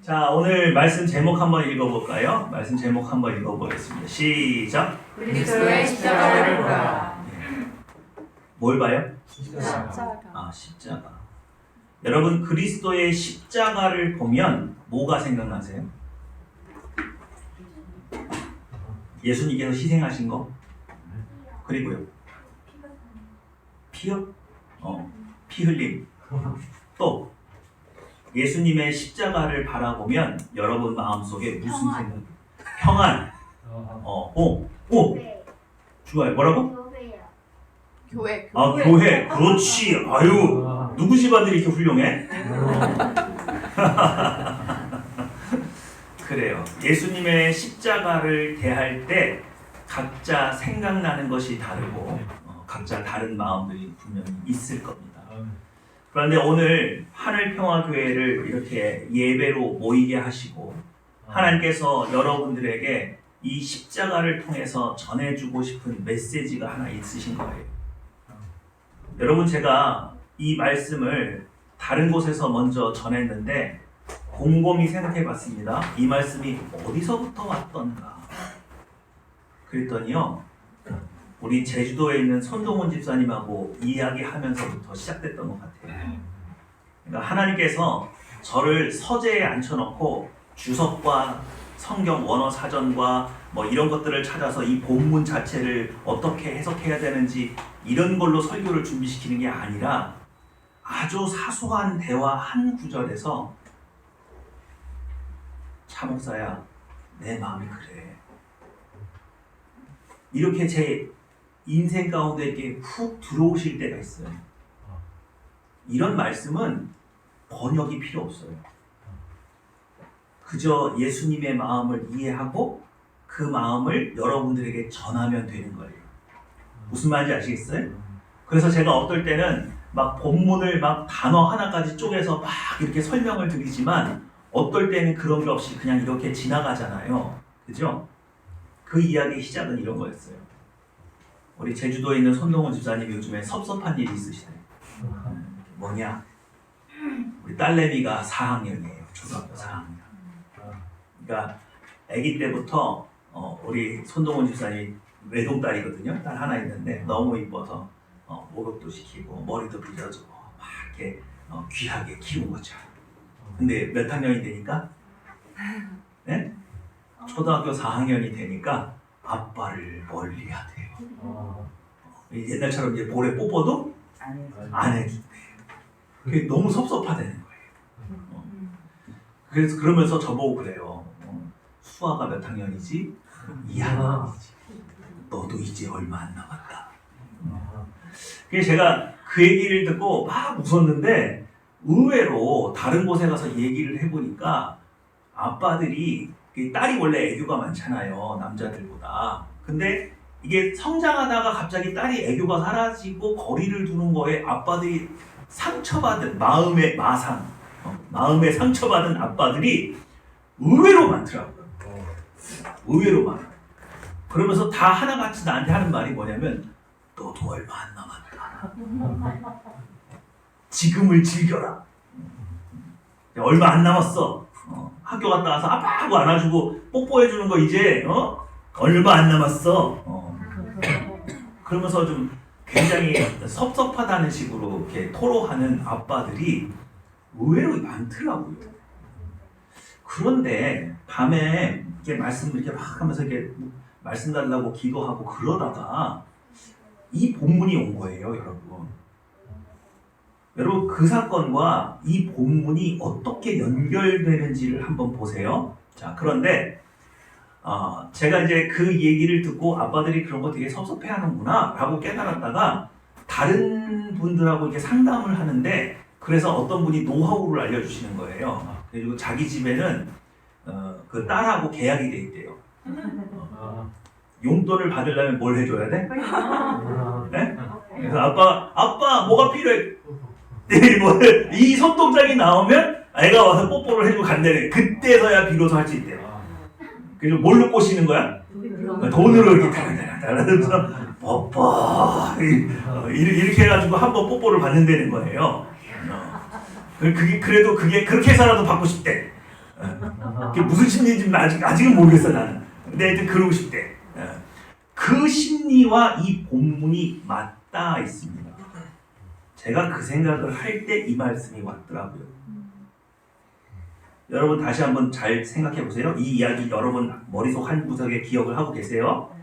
자, 오늘 말씀 제목 한번 읽어볼까요? 말씀 제목 한번 읽어보겠습니다. 시작. 그리스도의 십자가를 보라. 뭘 봐요? 십자가. 십자가. 여러분, 그리스도의 십자가를 보면 뭐가 생각나세요? 예수님께서 희생하신 거? 그리고요? 피요? 피 흘림. 또 예수님의 십자가를 바라보면 여러분 마음속에 무슨 생각이? 평안. 좋아요. 뭐라고? 교회. 교회. 그렇지. 아유, 누구 집안들이 이렇게 훌륭해? 그래요. 예수님의 십자가를 대할 때 각자 생각나는 것이 다르고 각자 다른 마음들이 분명히 있을 겁니다. 그런데 오늘 하늘평화교회를 이렇게 예배로 모이게 하시고 하나님께서 여러분들에게 이 십자가를 통해서 전해주고 싶은 메시지가 하나 있으신 거예요. 여러분, 제가 이 말씀을 다른 곳에서 먼저 전했는데 곰곰이 생각해 봤습니다. 이 말씀이 어디서부터 왔던가? 그랬더니요, 우리 제주도에 있는 손동훈 집사님하고 이야기하면서부터 시작됐던 것 같아요. 그러니까 하나님께서 저를 서재에 앉혀놓고 주석과 성경 원어 사전과 뭐 이런 것들을 찾아서 이 본문 자체를 어떻게 해석해야 되는지 이런 걸로 설교를 준비시키는 게 아니라 아주 사소한 대화 한 구절에서 차 목사야, 내 마음이 그래. 이렇게 제 인생 가운데 이렇게 훅 들어오실 때가 있어요. 이런 말씀은 번역이 필요 없어요. 그저 예수님의 마음을 이해하고 그 마음을 여러분들에게 전하면 되는 거예요. 무슨 말인지 아시겠어요? 그래서 제가 어떨 때는 막 본문을 막 단어 하나까지 쪼개서 막 이렇게 설명을 드리지만 어떨 때는 그런 게 없이 그냥 이렇게 지나가잖아요. 그죠? 그 이야기의 시작은 이런 거였어요. 우리 제주도에 있는 손동훈 집사님이 요즘에 섭섭한 일이 있으시대요. 뭐냐? 우리 딸내미가 4학년이에요. 초등학교 4학년. 그러니까 아기 때부터 우리 손동훈 집사님 외동딸이거든요. 딸 하나 있는데 너무 이뻐서 목욕도 시키고 머리도 빗어주고 막 이렇게 귀하게 키운 거죠. 근데 몇 학년이 되니까? 네? 초등학교 4학년이 되니까 아빠를 멀리하대요. 옛날처럼 이제 볼에 뽀뽀도 안 해준대요. 그게 너무 섭섭하다는 거예요. 그래서 그러면서 저보고 그래요. 수아가 몇 학년이지? 2학년이지. 너도 이제 얼마 안 남았다. 그래서 제가 그 얘기를 듣고 막 웃었는데 의외로 다른 곳에 가서 얘기를 해보니까 아빠들이, 딸이 원래 애교가 많잖아요, 남자들보다. 근데 이게 성장하다가 갑자기 딸이 애교가 사라지고 거리를 두는 거에 아빠들이 상처받은 마음의 마상, 마음에 상처받은 아빠들이 의외로 많더라고요. 의외로 많아요. 그러면서 다 하나같이 나한테 하는 말이 뭐냐면 너도 얼마 안 남았다. 지금을 즐겨라. 얼마 안 남았어. 학교 갔다 와서 아빠 하고 안아주고 뽀뽀해주는 거 이제 얼마 안 남았어. 그러면서 좀 굉장히 섭섭하다는 식으로 이렇게 토로하는 아빠들이 의외로 많더라고요. 그런데 밤에 이렇게 말씀을 이렇게 막 하면서 이렇게 말씀 달라고 기도하고 그러다가 이 본문이 온 거예요, 여러분. 여러분, 그 사건과 이 본문이 어떻게 연결되는지를 한번 보세요. 자, 그런데 제가 이제 그 얘기를 듣고 아빠들이 그런 거 되게 섭섭해하는구나 라고 깨달았다가 다른 분들하고 이렇게 상담을 하는데 그래서 어떤 분이 노하우를 알려주시는 거예요. 그리고 자기 집에는 그 딸하고 계약이 돼 있대요. 용돈을 받으려면 뭘 해줘야 돼? 네? 그래서 아빠 뭐가 필요해? 이 손동작이 나오면 애가 와서 뽀뽀를 해주고 간다네. 그때서야 비로소 할 수 있대요. 그래서 뭘로 꼬시는 거야? 돈으로 이렇게 달라달라면서 뽀뽀 이렇게 해가지고 한번 뽀뽀를 받는다는 거예요. 그래도 그게 그렇게 해서라도 받고 싶대. 그게 무슨 심리인지 아직은 모르겠어 나는. 근데 하여튼 그러고 싶대. 그 심리와 이 본문이 맞닿아 있습니다. 제가 그 생각을 할 때 이 말씀이 왔더라고요. 여러분 다시 한번 잘 생각해 보세요. 이 이야기 여러분 머릿속 한 구석에 기억을 하고 계세요?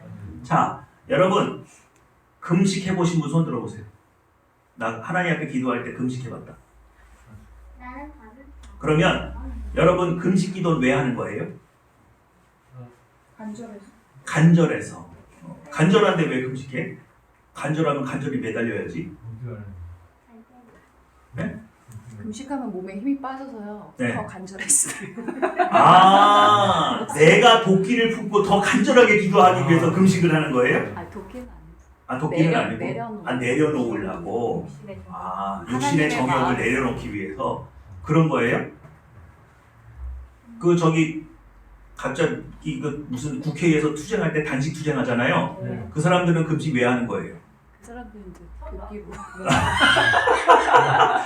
자, 여러분 금식해 보신 분 손 들어보세요. 나 하나님 앞에 기도할 때 금식해봤다. 그러면 여러분 금식 기도는 왜 하는 거예요? 간절해서. 간절한데 왜 금식해? 간절하면 간절히 매달려야지. 네? 금식하면 몸에 힘이 빠져서요. 네. 더 간절했어요. 아, 내가 도끼를 품고 더 간절하게 기도하기 위해서 금식을 하는 거예요? 아, 도끼는 아니죠. 아, 도끼는 아니고? 내려놓고. 아, 내려놓으려고. 아, 육신의 정욕을 내려놓기 위해서 그런 거예요? 갑자기 무슨 국회에서 투쟁할 때 단식 투쟁하잖아요. 그 사람들은 금식 왜 하는 거예요? 그 사람들은 이제 도끼로.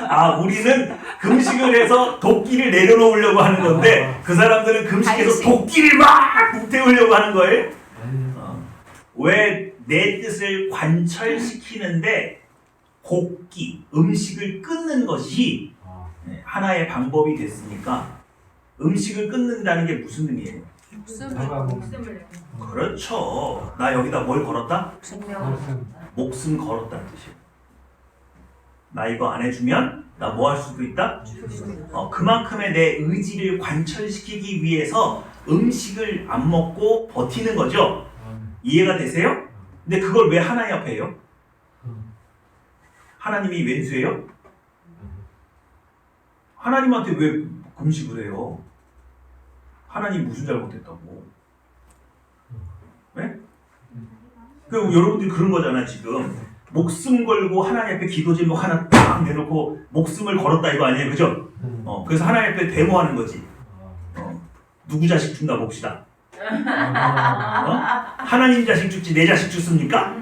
아, 우리는 금식을 해서 도끼를 내려놓으려고 하는 건데 그 사람들은 금식해서 도끼를 막 불태우려고 하는 거예요? 왜 내 뜻을 관철시키는데 곡기, 음식을 끊는 것이 하나의 방법이 됐으니까 음식을 끊는다는 게 무슨 의미예요? 목숨을 그렇죠. 나 여기다 뭘 걸었다? 증명. 목숨 걸었다는 뜻이에요. 나 이거 안 해주면 나 뭐 할 수도 있다? 그만큼의 내 의지를 관철시키기 위해서 음식을 안 먹고 버티는 거죠. 이해가 되세요? 근데 그걸 왜 하나님 앞에 해요? 하나님이 왼수예요? 하나님한테 왜 금식을 해요? 하나님 무슨 잘못했다고? 네? 그리고 여러분들이 그런 거잖아 지금. 목숨 걸고 하나님 앞에 기도 제목 하나 딱 내놓고 목숨을 걸었다 이거 아니에요, 그죠? 그래서 하나님 앞에 데모하는 거지. 누구 자식 죽나 봅시다. 하나님 자식 죽지 내 자식 죽습니까?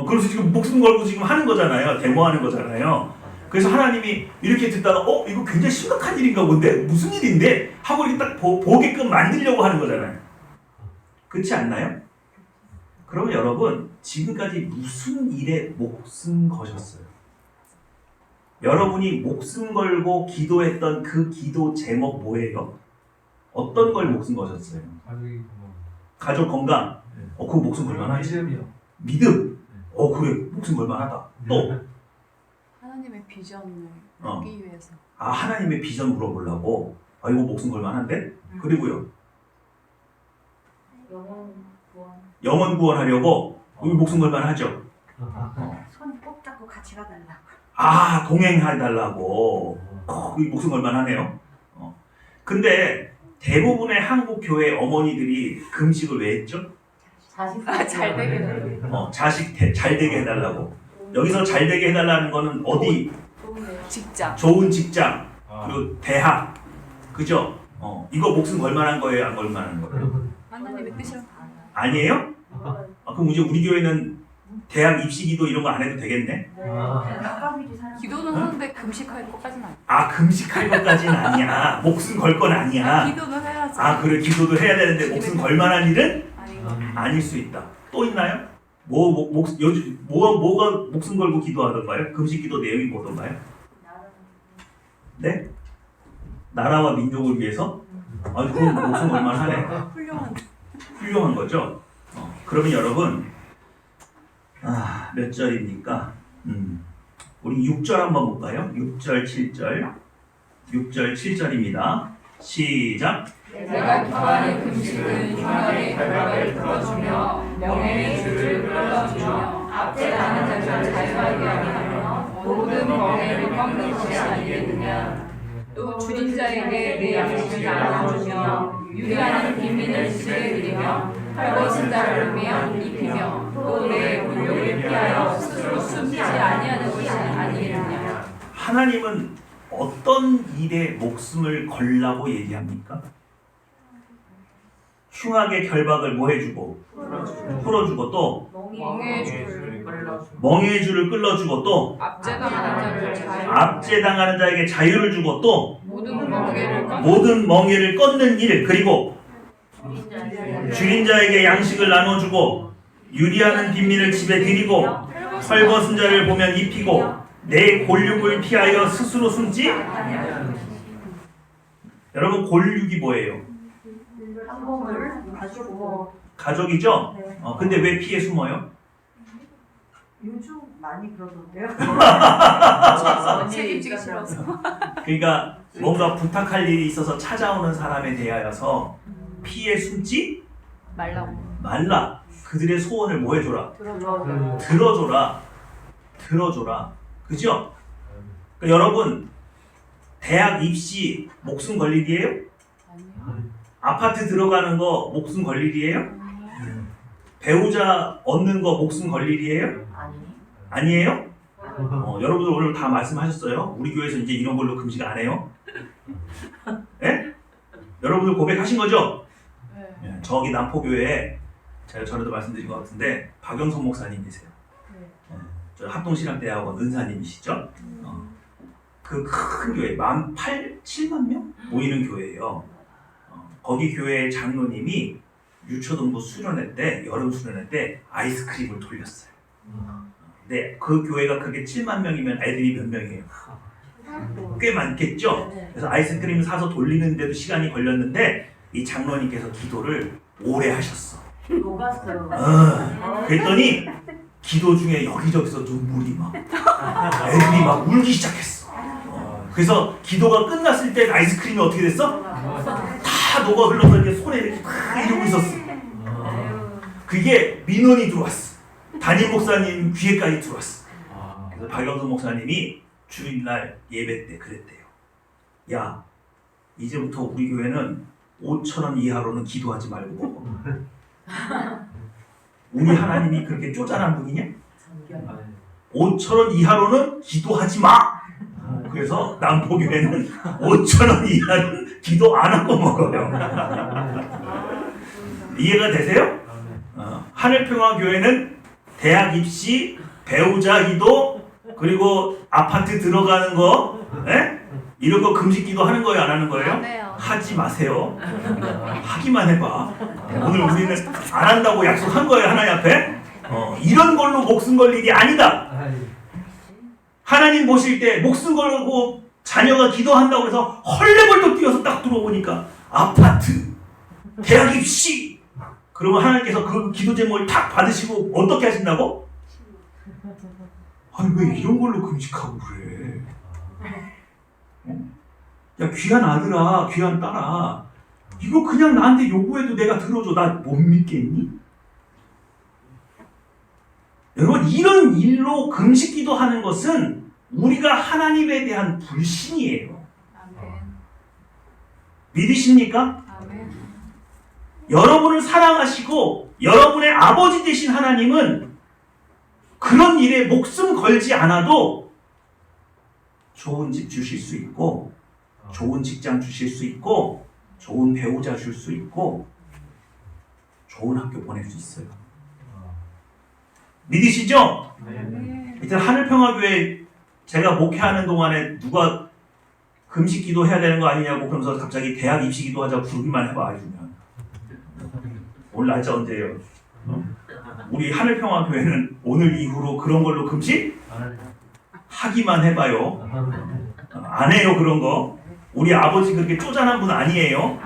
그래서 지금 목숨 걸고 지금 하는 거잖아요. 데모하는 거잖아요. 그래서 하나님이 이렇게 듣다가 이거 굉장히 심각한 일인가 본데? 무슨 일인데? 하고 이렇게 딱 보게끔 만들려고 하는 거잖아요. 그렇지 않나요? 그러면 여러분 지금까지 무슨 일에 목숨 거셨어요? 여러분이 목숨 걸고 기도했던 그 기도 제목 뭐예요? 어떤 걸 목숨 거셨어요? 가족 건강. 그거 목숨 걸만하지. 믿음. 그래 목숨 걸만하다. 또 하나님의 비전을 이루기 위해서. 아, 하나님의 비전 물어보려고. 이거 목숨 걸만한데? 그리고요. 영원 구원하려고. 이거 목숨 걸만하죠. 손 꼭 잡고 같이 가달라고. 아, 동행해달라고. 이거 목숨 걸만하네요. 근데 대부분의 한국 교회 어머니들이 금식을 왜 했죠? 잘 되게 해달라고. 자식 잘 되게 해달라고. 여기서 잘 되게 해달라는 거는 어디? 직장. 좋은 직장, 그리고 대학, 그죠? 이거 목숨 걸만한 거예요, 안 걸만한 거예요? 하나님의 뜻이랑 아니에요? 그럼 이제 우리 교회는 대학 입시기도 이런 거 안 해도 되겠네? 기도는 하는데 금식할 것까지는 아니야. 아, 금식할 것까지는 아니야. 목숨 걸 건 아니야. 기도는 해야지. 아, 그래, 기도도 해야 되는데 목숨 걸 만한 일은 아니고. 아닐 수 있다. 또 있나요? 뭐가 목숨 걸고 기도하던가요? 금식 기도 내용이 뭐던가요? 네? 나라와 민족을 위해서? 그럼 목숨 걸만 하네. 훌륭한 거죠? 그러면 여러분, 몇 절입니까? 우리 6절 한번 볼까요? 6절, 7절. 6절, 7절입니다. 시작! 내가 기뻐하는 금식은 흉년의 결박을 풀어주며 명예의 줄을 끌어주며 압제당하는 자를 자유하게 하며 모든 멍에를 꺾는 것이 아니겠느냐. 또 줄인 자에게 내 양식을 나눠주며 유리하는 빈민을 지게 드리며 헐벗은 자를 위하여 입히며 또 내 공욕을 피하여 스스로 숨지 아니하는 것이 아니겠느냐. 하나님은 어떤 일에 목숨을 걸라고 얘기합니까? 흉악의 결박을 뭐 해주고? 풀어주고 또? 멍에의 줄을 끌어주고 또? 압제당하는 자를 압제당하는 자에게 자유를 주고 또? 모든 멍에를 꺾는 일, 그리고 줄인 자에게 양식을 나눠주고 유리하는 빈민을 집에 들이고 헐벗은 자를 보면 입히고 내 골육을 피하여 스스로 숨지? 여러분 골육이 뭐예요? 한복을 가지고 가족이죠? 네. 근데 왜 피해 숨어요? 요즘 많이 그러던데요. 책임지기 싫어서. 그러니까 뭔가 부탁할 일이 있어서 찾아오는 사람에 대하여서 피해 숨지 말라. 그들의 소원을 뭐 해줘라? 들어줘라. 그죠? 그러니까 여러분 대학 입시 목숨 걸릴 일이에요? 아파트 들어가는 거 목숨 걸릴 일이에요? 배우자 얻는 거 목숨 걸릴 일이에요? 아니에요? 여러분들 오늘 다 말씀하셨어요? 우리 교회에서 이제 이런 걸로 금식 안 해요? 예? 여러분들 고백하신 거죠? 예, 저기 남포교회에 제가 전에도 말씀드린 것 같은데 박영선 목사님이세요. 예, 저 합동신학대학원 은사님이시죠? 그 큰 교회 7만 명 모이는 교회예요. 거기 교회 장로님이 유초등부 수련회 때 여름 수련회 때 아이스크림을 돌렸어요. 근데 그 교회가 그게 7만 명이면 애들이 몇 명이에요? 꽤 많겠죠? 그래서 아이스크림 사서 돌리는데도 시간이 걸렸는데 이 장로님께서 기도를 오래 하셨어. 그랬더니 기도 중에 여기저기서 눈물이 막 애들이 막 울기 시작했어. 그래서 기도가 끝났을 때 아이스크림이 어떻게 됐어? 다 녹아 흘러서 이렇게 손에 이렇게 막 이러고 있었어. 그게 민원이 들어왔어. 담임 목사님 귀에까지 들어왔어. 그래서 박영선 목사님이 주일날 예배 때 그랬대요. 야, 이제부터 우리 교회는 5,000원 이하로는 기도하지 말고 먹어. 우리 하나님이 그렇게 쪼잔한 분이냐? 5,000원 이하로는 기도하지 마. 그래서 남포교회는 5,000원 이하는 기도 안 하고 먹어요. 이해가 되세요? 하늘평화교회는 대학 입시, 배우자 기도, 그리고 아파트 들어가는 거, 에? 이런 거 금식 기도 하는 거예요, 안 하는 거예요? 하지 마세요. 하기만 해봐. 오늘 우리는 안 한다고 약속한 거예요, 하나님 앞에. 이런 걸로 목숨 걸 일이 아니다. 하나님 보실 때 목숨 걸고 자녀가 기도한다고 해서 헐레벌떡 뛰어서 딱 들어오니까 아파트, 대학 입시. 그러면 하나님께서 그 기도 제목을 탁 받으시고 어떻게 하신다고? 아니 왜 이런 걸로 금식하고 그래? 야 귀한 아들아, 귀한 딸아, 이거 그냥 나한테 요구해도 내가 들어줘. 나 못 믿겠니? 여러분 이런 일로 금식 기도하는 것은 우리가 하나님에 대한 불신이에요. 믿으십니까? 여러분을 사랑하시고 여러분의 아버지 되신 하나님은 그런 일에 목숨 걸지 않아도 좋은 집 주실 수 있고 좋은 직장 주실 수 있고 좋은 배우자 줄 수 있고 좋은 학교 보낼 수 있어요. 믿으시죠? 이제 하늘평화교회 제가 목회하는 동안에 누가 금식 기도해야 되는 거 아니냐고 그러면서 갑자기 대학 입시 기도하자고 부르기만 해봐. 아니면 오늘 날짜 언제예요? 우리 하늘평화교회는 오늘 이후로 그런 걸로 금식 하기만 해봐요. 안 해요 그런 거. 우리 아버지 그렇게 쪼잔한 분 아니에요.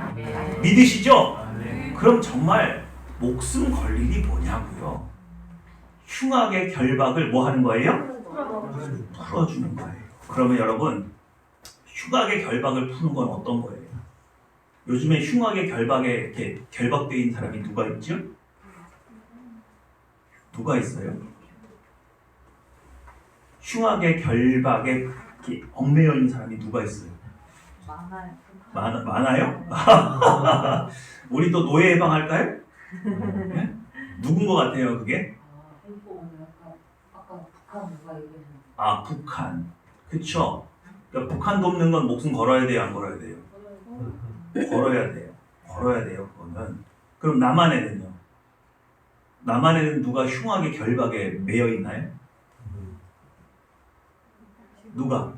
믿으시죠? 그럼 정말 목숨 걸 일이 뭐냐고요. 흉악의 결박을 뭐 하는 거예요? 풀어주는 거예요. 그러면 여러분 흉악의 결박을 푸는 건 어떤 거예요? 요즘에 흉악의 결박에 이렇게 결박되어 있는 사람이 누가 있죠? 누가 있어요? 흉악의 결박에 이렇게 얽매여 있는 사람이 누가 있어요? 많아요? 우리 또 노예 해방할까요? 네? 누군 것 같아요 그게? 아 북한. 그쵸? 그러니까 북한 돕는 건 목숨 걸어야 돼요 안 걸어야 돼요? 걸어야 돼요 그거는. 그럼 남한에는요? 남한에는 누가 흉하게 결박에 매여 있나요? 누가?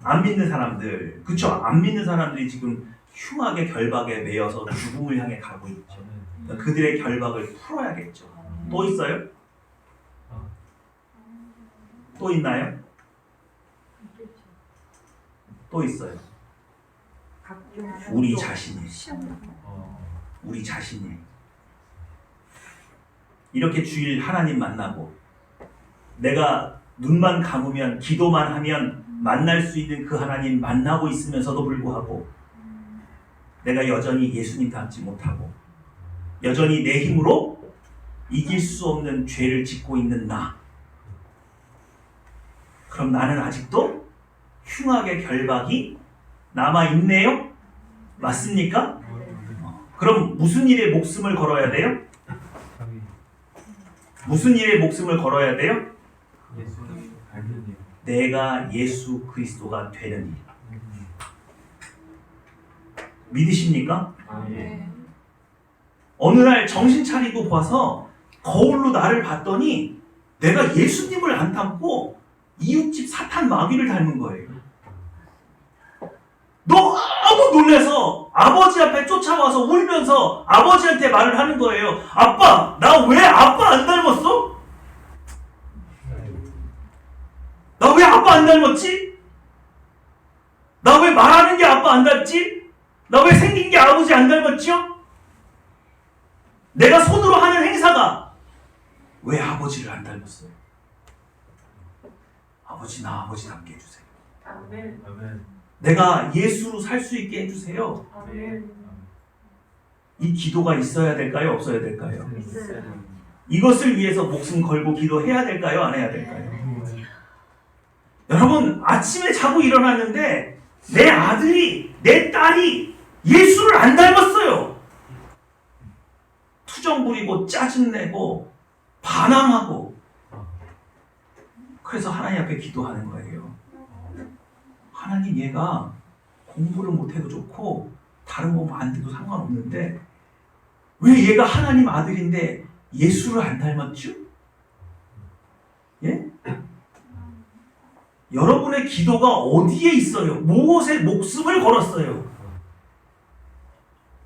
안 믿는 사람들, 그쵸? 안 믿는 사람들이 지금 흉악의 결박에 매여서 죽음을 향해 가고 있죠. 그러니까 그들의 결박을 풀어야겠죠. 또 있어요? 또 있나요? 또 있어요. 각종 우리 자신이. 우리 자신이. 이렇게 주일 하나님 만나고 내가 눈만 감으면 기도만 하면 만날 수 있는 그 하나님 만나고 있으면서도 불구하고 내가 여전히 예수님 닮지 못하고 여전히 내 힘으로 이길 수 없는 죄를 짓고 있는 나. 그럼 나는 아직도 흉악의 결박이 남아있네요? 맞습니까? 그럼 무슨 일에 목숨을 걸어야 돼요? 무슨 일에 목숨을 걸어야 돼요? 내가 예수 그리스도가 되는 일. 믿으십니까? 어느 날 정신 차리고 봐서 거울로 나를 봤더니 내가 예수님을 안 닮고 이웃집 사탄 마귀를 닮은 거예요. 너무 놀라서 아버지 앞에 쫓아와서 울면서 아버지한테 말을 하는 거예요. 아빠, 나 왜 아빠 안 닮았어? 나 왜 아빠 안 닮았지? 나 왜 말하는 게 아빠 안 닮지? 나 왜 생긴 게 아버지 안 닮았죠? 내가 손으로 하는 행사가 왜 아버지를 안 닮았어요? 아버지, 나 아버지 닮게 해주세요. 아멘. 내가 예수로 살 수 있게 해주세요. 아멘. 이 기도가 있어야 될까요? 없어야 될까요? 있어요. 이것을 위해서 목숨 걸고 기도해야 될까요? 안 해야 될까요? 여러분, 아침에 자고 일어났는데 내 아들이, 내 딸이 예수를 안 닮았어요. 투정 부리고 짜증내고 반항하고. 그래서 하나님 앞에 기도하는 거예요. 하나님, 얘가 공부를 못해도 좋고 다른 거 안 돼도 상관없는데 왜 얘가 하나님 아들인데 예수를 안 닮았죠? 예? 여러분의 기도가 어디에 있어요? 무엇에 목숨을 걸었어요?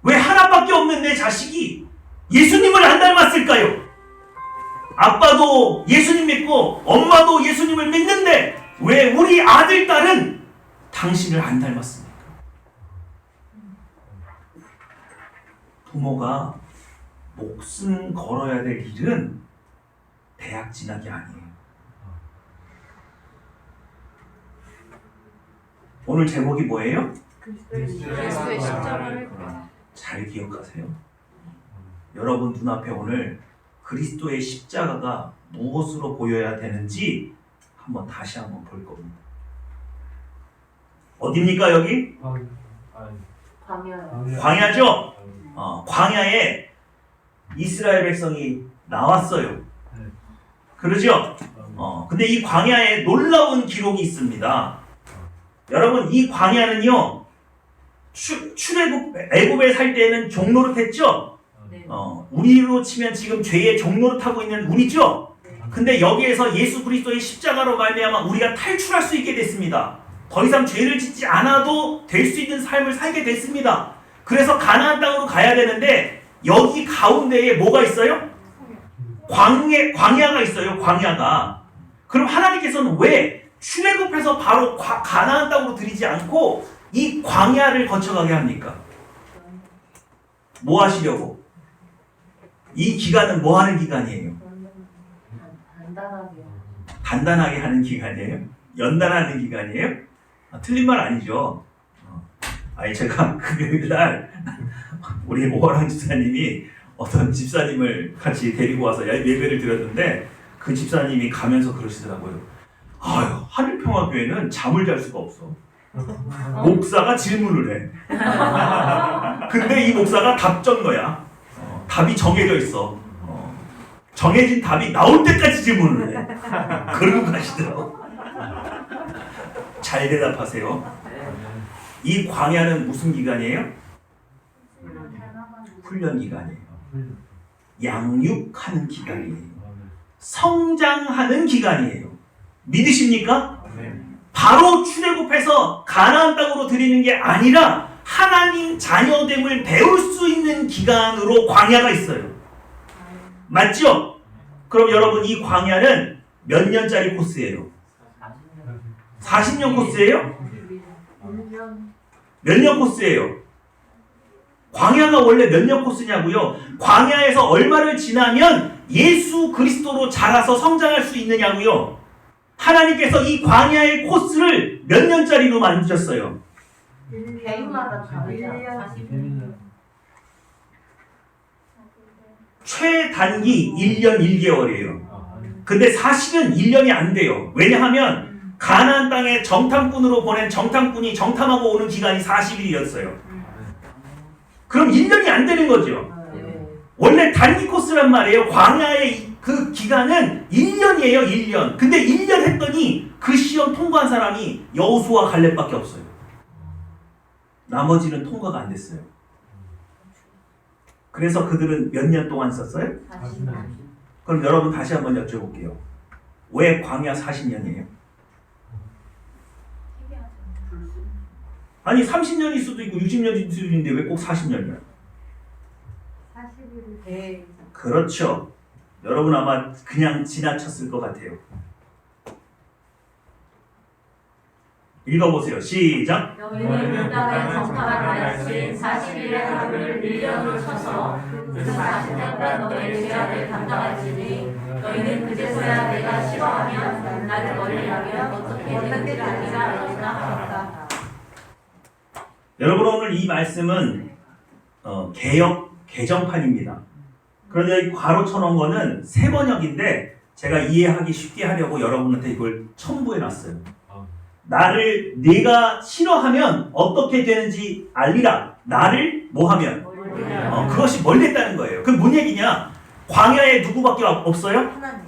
왜 하나밖에 없는 내 자식이 예수님을 안 닮았을까요? 아빠도 예수님 믿고 엄마도 예수님을 믿는데 왜 우리 아들, 딸은 당신을 안 닮았습니까? 부모가 목숨 걸어야 될 일은 대학 진학이 아니에요. 오늘 제목이 뭐예요? 그리스도의 그리스도의 십자가를 잘 기억하세요. 여러분 눈앞에 오늘 그리스도의 십자가가 무엇으로 보여야 되는지 다시 한번 볼 겁니다. 어디입니까 여기? 광야요. 광야죠? 광야에 이스라엘 백성이 나왔어요. 그러죠? 근데 이 광야에 놀라운 기록이 있습니다. 여러분, 이 광야는요, 출애굽 애굽에 살 때는 종노릇했죠? 네. 우리로 치면 지금 죄의 종노릇하고 있는 우리죠? 근데 여기에서 예수 그리스도의 십자가로 말미암아 우리가 탈출할 수 있게 됐습니다. 더 이상 죄를 짓지 않아도 될 수 있는 삶을 살게 됐습니다. 그래서 가나안 땅으로 가야 되는데 여기 가운데에 뭐가 있어요? 광야가 있어요. 광야가. 그럼 하나님께서는 왜 출애굽해서 바로 가나안 땅으로 들이지 않고 이 광야를 거쳐가게 합니까? 뭐 하시려고? 이 기간은 뭐 하는 기간이에요? 단단하게요. 단단하게 하는 기간이에요? 연단하는 기간이에요? 틀린 말 아니죠. 제가 금요일날 우리 오화랑 집사님이 어떤 집사님을 같이 데리고 와서 예배를 드렸는데 그 집사님이 가면서 그러시더라고요. 하늘평화교회는 잠을 잘 수가 없어. 목사가 질문을 해. 근데 이 목사가 답정너야. 답이 정해져 있어. 정해진 답이 나올 때까지 질문을 해. 그러고 가시더라고. 잘 대답하세요. 이 광야는 무슨 기간이에요? 훈련 기간이에요. 양육하는 기간이에요. 성장하는 기간이에요. 믿으십니까? 바로 출애굽해서 가나안 땅으로 들이는 게 아니라 하나님 자녀됨을 배울 수 있는 기간으로 광야가 있어요. 맞죠? 그럼 여러분 이 광야는 몇 년짜리 코스예요? 40년 코스예요? 1년 몇 년 코스예요? 광야가 원래 몇 년 코스냐고요? 광야에서 얼마를 지나면 예수 그리스도로 자라서 성장할 수 있느냐고요? 하나님께서 이 광야의 코스를 몇 년짜리로 만드셨어요? 개인마다 다르잖아. 1년 최단기 1년 1개월이에요. 근데 사실은 1년이 안 돼요. 왜냐하면 가나안 땅에 정탐꾼으로 보낸 정탐꾼이 정탐하고 오는 기간이 40일이었어요. 그럼 1년이 안 되는 거죠. 원래 단기 코스란 말이에요. 광야의 그 기간은 1년이에요. 1년. 근데 1년 했더니 그 시험 통과한 사람이 여호수아 갈렙밖에 없어요. 나머지는 통과가 안 됐어요. 그래서 그들은 몇 년 동안 썼어요? 40년. 그럼 여러분 다시 한번 여쭤볼게요. 왜 광야 40년이에요? 아니 30년일 수도 있고 60년일 수도 있는데 왜 꼭 40년이야? 40일 그렇죠. 여러분 아마 그냥 지나쳤을 것 같아요. 읽어보세요. 시작. 너희는 그 땅에 정탐할 날씨 40일의 하루를 1년으로 쳐서 그 40년간 너희의 죄악을 감당할지니 너희는 그제서야 내가 싫어하면 나를 멀리하면 어떻게 되는지 알리라 하였다. 여러분 오늘 이 말씀은 개역 개정판입니다. 그런데 이 괄호 쳐놓은 거는 세번역인데 제가 이해하기 쉽게 하려고 여러분한테 이걸 첨부해 놨어요. 나를 네가 싫어하면 어떻게 되는지 알리라. 나를 뭐하면? 그것이 멀리했다는 거예요. 그럼 뭔 얘기냐? 광야에 누구밖에 없어요? 하나님.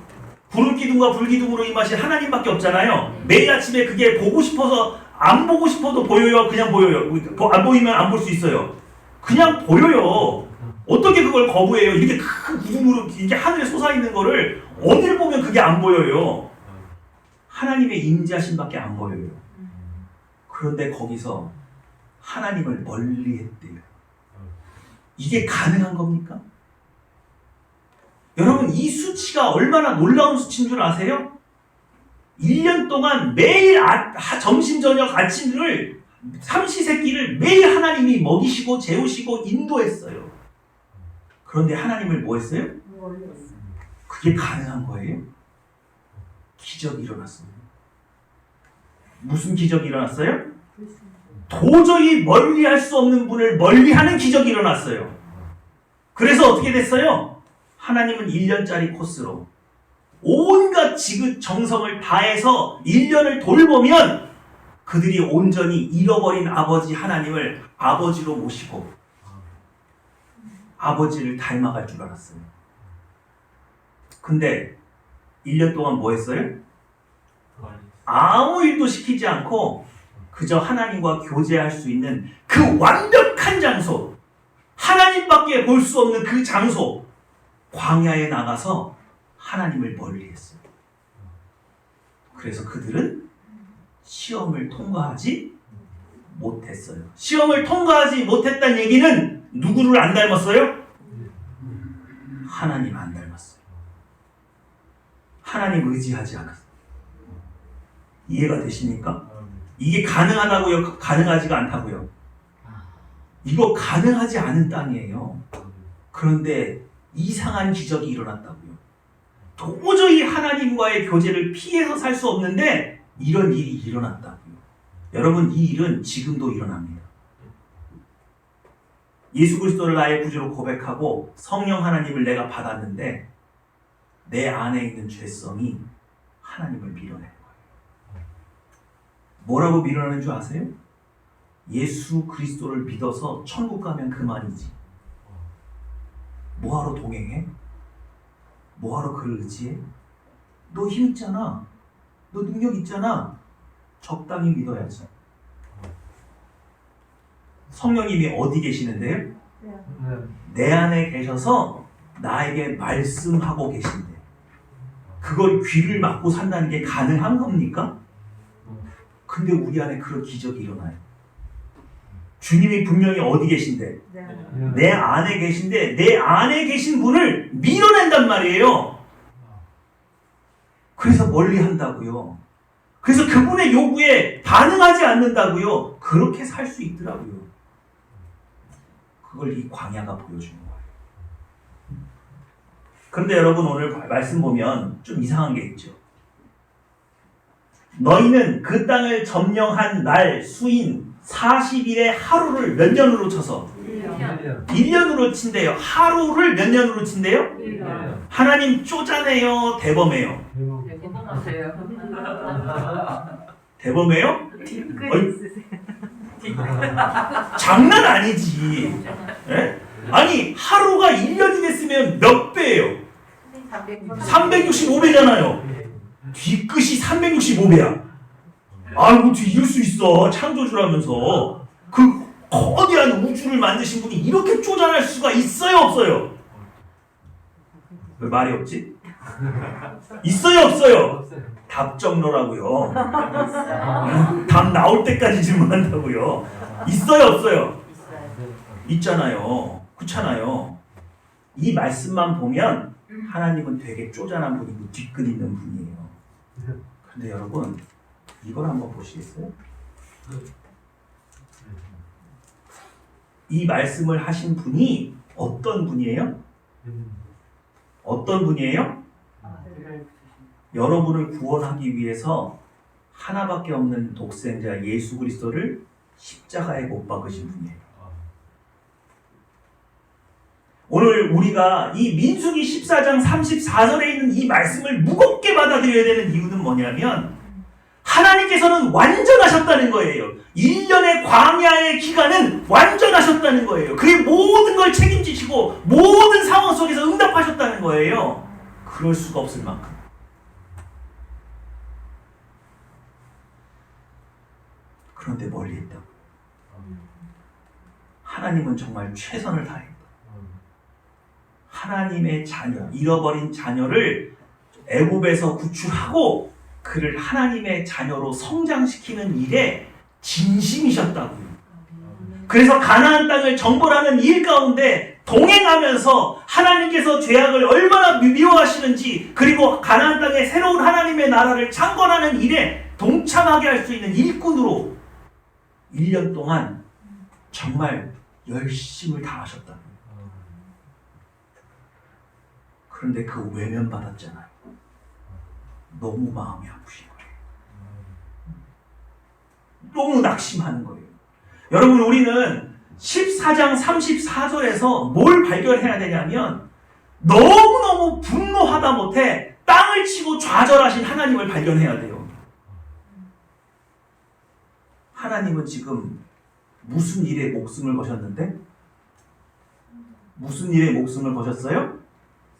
구름 기둥과 불 기둥으로 임하신 하나님밖에 없잖아요. 매일 아침에 그게 보고 싶어서 안 보고 싶어도 보여요? 그냥 보여요? 안 보이면 안 볼 수 있어요. 그냥 보여요. 어떻게 그걸 거부해요? 이렇게 큰 구름으로 이렇게 하늘에 솟아있는 거를 어딜 보면 그게 안 보여요. 하나님의 임재하심밖에 안 보여요. 그런데 거기서 하나님을 멀리했대요. 이게 가능한 겁니까? 여러분 이 수치가 얼마나 놀라운 수치인 줄 아세요? 1년 동안 매일 점심 저녁 아침을 삼시세끼를 매일 하나님이 먹이시고 재우시고 인도했어요. 그런데 하나님을 뭐 했어요? 그게 가능한 거예요? 기적이 일어났어요. 무슨 기적이 일어났어요? 도저히 멀리할 수 없는 분을 멀리하는 기적이 일어났어요. 그래서 어떻게 됐어요? 하나님은 1년짜리 코스로 온갖 지극 정성을 다해서 1년을 돌보면 그들이 온전히 잃어버린 아버지 하나님을 아버지로 모시고 아버지를 닮아갈 줄 알았어요. 근데 1년 동안 뭐 했어요? 아무 일도 시키지 않고 그저 하나님과 교제할 수 있는 그 완벽한 장소, 하나님밖에 볼 수 없는 그 장소, 광야에 나가서 하나님을 멀리했어요. 그래서 그들은 시험을 통과하지 못했어요. 시험을 통과하지 못했다는 얘기는 누구를 안 닮았어요? 하나님 안 닮았어요. 하나님 의지하지 않았어요. 이해가 되십니까? 이게 가능하다고요? 가능하지가 않다고요? 이거 가능하지 않은 땅이에요. 그런데 이상한 기적이 일어났다고요. 도저히 하나님과의 교제를 피해서 살 수 없는데 이런 일이 일어났다고요. 여러분 이 일은 지금도 일어납니다. 예수 그리스도를 나의 구주로 고백하고 성령 하나님을 내가 받았는데 내 안에 있는 죄성이 하나님을 밀어내는 거예요. 뭐라고 밀어내는 줄 아세요? 예수 그리스도를 믿어서 천국 가면 그만이지. 뭐하러 동행해? 뭐하러 그를 의지해? 너 힘 있잖아. 너 능력 있잖아. 적당히 믿어야지. 성령님이 어디 계시는데요? 내 안에 계셔서 나에게 말씀하고 계신데 그걸 귀를 막고 산다는 게 가능한 겁니까? 근데 우리 안에 그런 기적이 일어나요. 주님이 분명히 어디 계신데? 네. 내 안에 계신데 내 안에 계신 분을 밀어낸단 말이에요. 그래서 멀리 한다고요. 그래서 그분의 요구에 반응하지 않는다고요. 그렇게 살 수 있더라고요. 그걸 이 광야가 보여주는 거예요. 그런데 여러분 오늘 말씀 보면 좀 이상한 게 있죠. 너희는 그 땅을 점령한 날 수인 40일의 하루를 몇 년으로 쳐서 1년으로 친대요. 하루를 몇 년으로 친대요? 하나님 쪼잔해요? 대범해요? 대범해요? 뒷글이 있으세요. 장난 아니지. 예? 아니 하루가 1년이 됐으면 몇 배예요? 365배잖아요. 뒤끝이 365배야. 아이고 어떻게 이럴 수 있어. 창조주라면서. 그 거대한 우주를 만드신 분이 이렇게 쪼잔할 수가 있어요 없어요? 왜 말이 없지? 있어요 없어요? 답정너라고요. 답 나올 때까지 질문한다고요. 있어요 없어요? 있잖아요. 그렇잖아요. 이 말씀만 보면 하나님은 되게 쪼잔한 분이고 뒤끝 있는 분이에요. 근데 여러분 이걸 한번 보시겠어요? 이 말씀을 하신 분이 어떤 분이에요? 어떤 분이에요? 여러분을 구원하기 위해서 하나밖에 없는 독생자 예수 그리스도를 십자가에 못 박으신 분이에요. 오늘 우리가 이 민수기 14장 34절에 있는 이 말씀을 무겁게 받아들여야 되는 이유는 뭐냐면 하나님께서는 완전하셨다는 거예요. 1년의 광야의 기간은 완전하셨다는 거예요. 그의 모든 걸 책임지시고 모든 상황 속에서 응답하셨다는 거예요. 그럴 수가 없을 만큼. 그런데 멀리 있다. 하나님은 정말 최선을 다했다. 하나님의 자녀, 잃어버린 자녀를 애굽에서 구출하고 그를 하나님의 자녀로 성장시키는 일에 진심이셨다고요. 그래서 가나안 땅을 정벌하는 일 가운데 동행하면서 하나님께서 죄악을 얼마나 미워하시는지 그리고 가나안 땅의 새로운 하나님의 나라를 창건하는 일에 동참하게 할 수 있는 일꾼으로 1년 동안 정말 열심을 다하셨다고요. 그런데 그 외면받았잖아요. 너무 마음이 아프신 거예요. 너무 낙심하는 거예요. 여러분 우리는 14장 34절에서 뭘 발견해야 되냐면 너무너무 분노하다 못해 땅을 치고 좌절하신 하나님을 발견해야 돼요. 하나님은 지금 무슨 일에 목숨을 거셨는데? 무슨 일에 목숨을 거셨어요?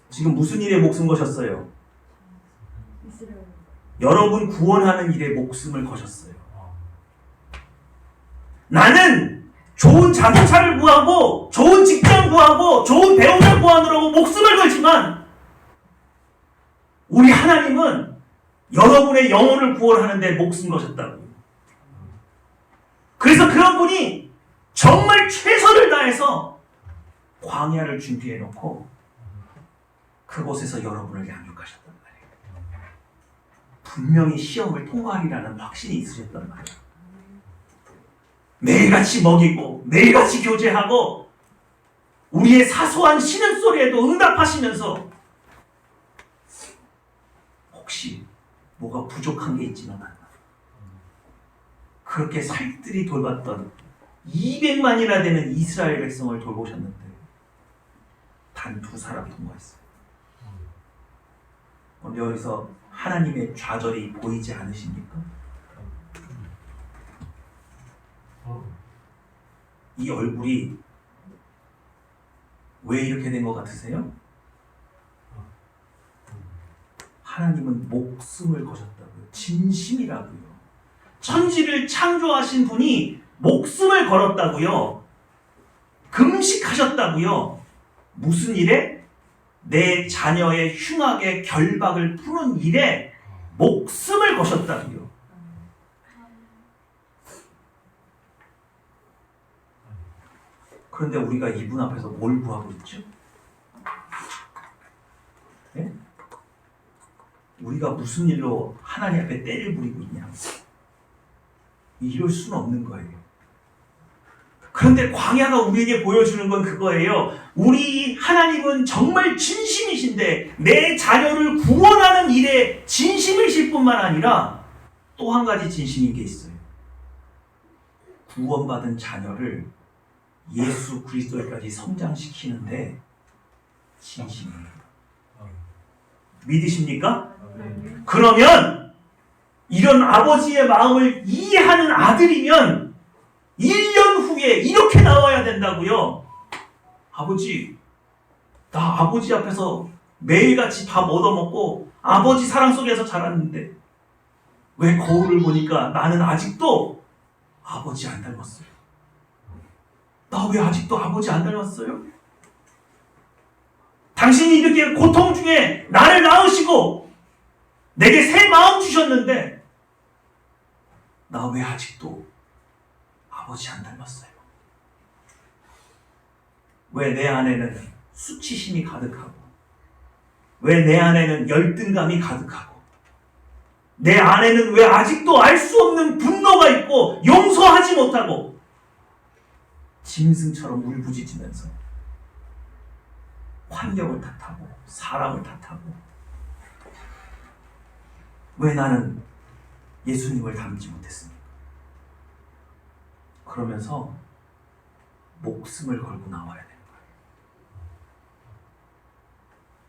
지금 무슨 일에 목숨 거셨어요? 여러분 구원하는 일에 목숨을 거셨어요. 나는 좋은 자동차를 구하고 좋은 직장 구하고 좋은 배우자 구하느라고 목숨을 걸지만 우리 하나님은 여러분의 영혼을 구원하는데 목숨 거셨다고. 그래서 그런 분이 정말 최선을 다해서 광야를 준비해 놓고 그곳에서 여러분을 양육하셨단 말이에요. 분명히 시험을 통과하리라는 확신이 있으셨단 말이에요. 매일같이 먹이고 매일같이 교제하고 우리의 사소한 신음소리에도 응답하시면서 혹시 뭐가 부족한 게 있지는 않나. 그렇게 살뜰히 돌봤던 200만이나 되는 이스라엘 백성을 돌보셨는데 단 2사람 통과했어요. 오늘 여기서 하나님의 좌절이 보이지 않으십니까? 이 얼굴이 왜 이렇게 된 것 같으세요? 하나님은 목숨을 거셨다고요. 진심이라고요. 천지를 창조하신 분이 목숨을 걸었다고요. 금식하셨다고요. 무슨 일에? 내 자녀의 흉악의 결박을 푸는 일에 목숨을 거셨다고요. 그런데 우리가 이분 앞에서 뭘 구하고 있죠? 네? 우리가 무슨 일로 하나님 앞에 때를 부리고 있냐? 이럴 수는 없는 거예요. 그런데 광야가 우리에게 보여주는 건 그거예요. 우리 하나님은 정말 진심이신데 내 자녀를 구원하는 일에 진심이실 뿐만 아니라 또 한 가지 진심인 게 있어요. 구원받은 자녀를 예수 그리스도까지 성장시키는데 진심이에요. 믿으십니까? 그러면 이런 아버지의 마음을 이해하는 아들이면 1년 후에 이렇게 나와야 된다고요. 아버지, 나 아버지 앞에서 매일같이 밥 얻어먹고 아버지 사랑 속에서 자랐는데 왜 거울을 보니까 나는 아직도 아버지 안 닮았어요. 나 왜 아직도 아버지 안 닮았어요? 당신이 이렇게 고통 중에 나를 낳으시고 내게 새 마음 주셨는데 나 왜 아직도 아버지 안 닮았어요? 왜 내 안에는 수치심이 가득하고 왜 내 안에는 열등감이 가득하고 내 안에는 왜 아직도 알 수 없는 분노가 있고 용서하지 못하고 짐승처럼 울부짖으면서 환경을 탓하고 사람을 탓하고 왜 나는 예수님을 닮지 못했습니까? 그러면서 목숨을 걸고 나와야 되는 거예요.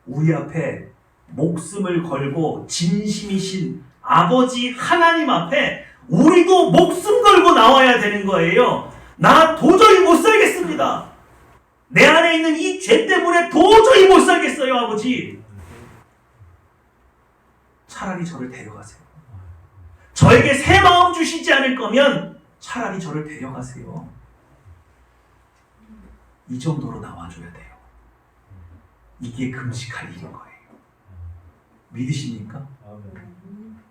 우리 앞에 목숨을 걸고 진심이신 아버지 하나님 앞에 우리도 목숨 걸고 나와야 되는 거예요. 나 도저히 못 살겠습니다. 내 안에 있는 이 죄 때문에 도저히 못 살겠어요, 아버지. 차라리 저를 데려가세요. 저에게 새 마음 주시지 않을 거면 차라리 저를 데려가세요. 이 정도로 나와줘야 돼요. 이게 금식할 일인 거예요. 믿으십니까?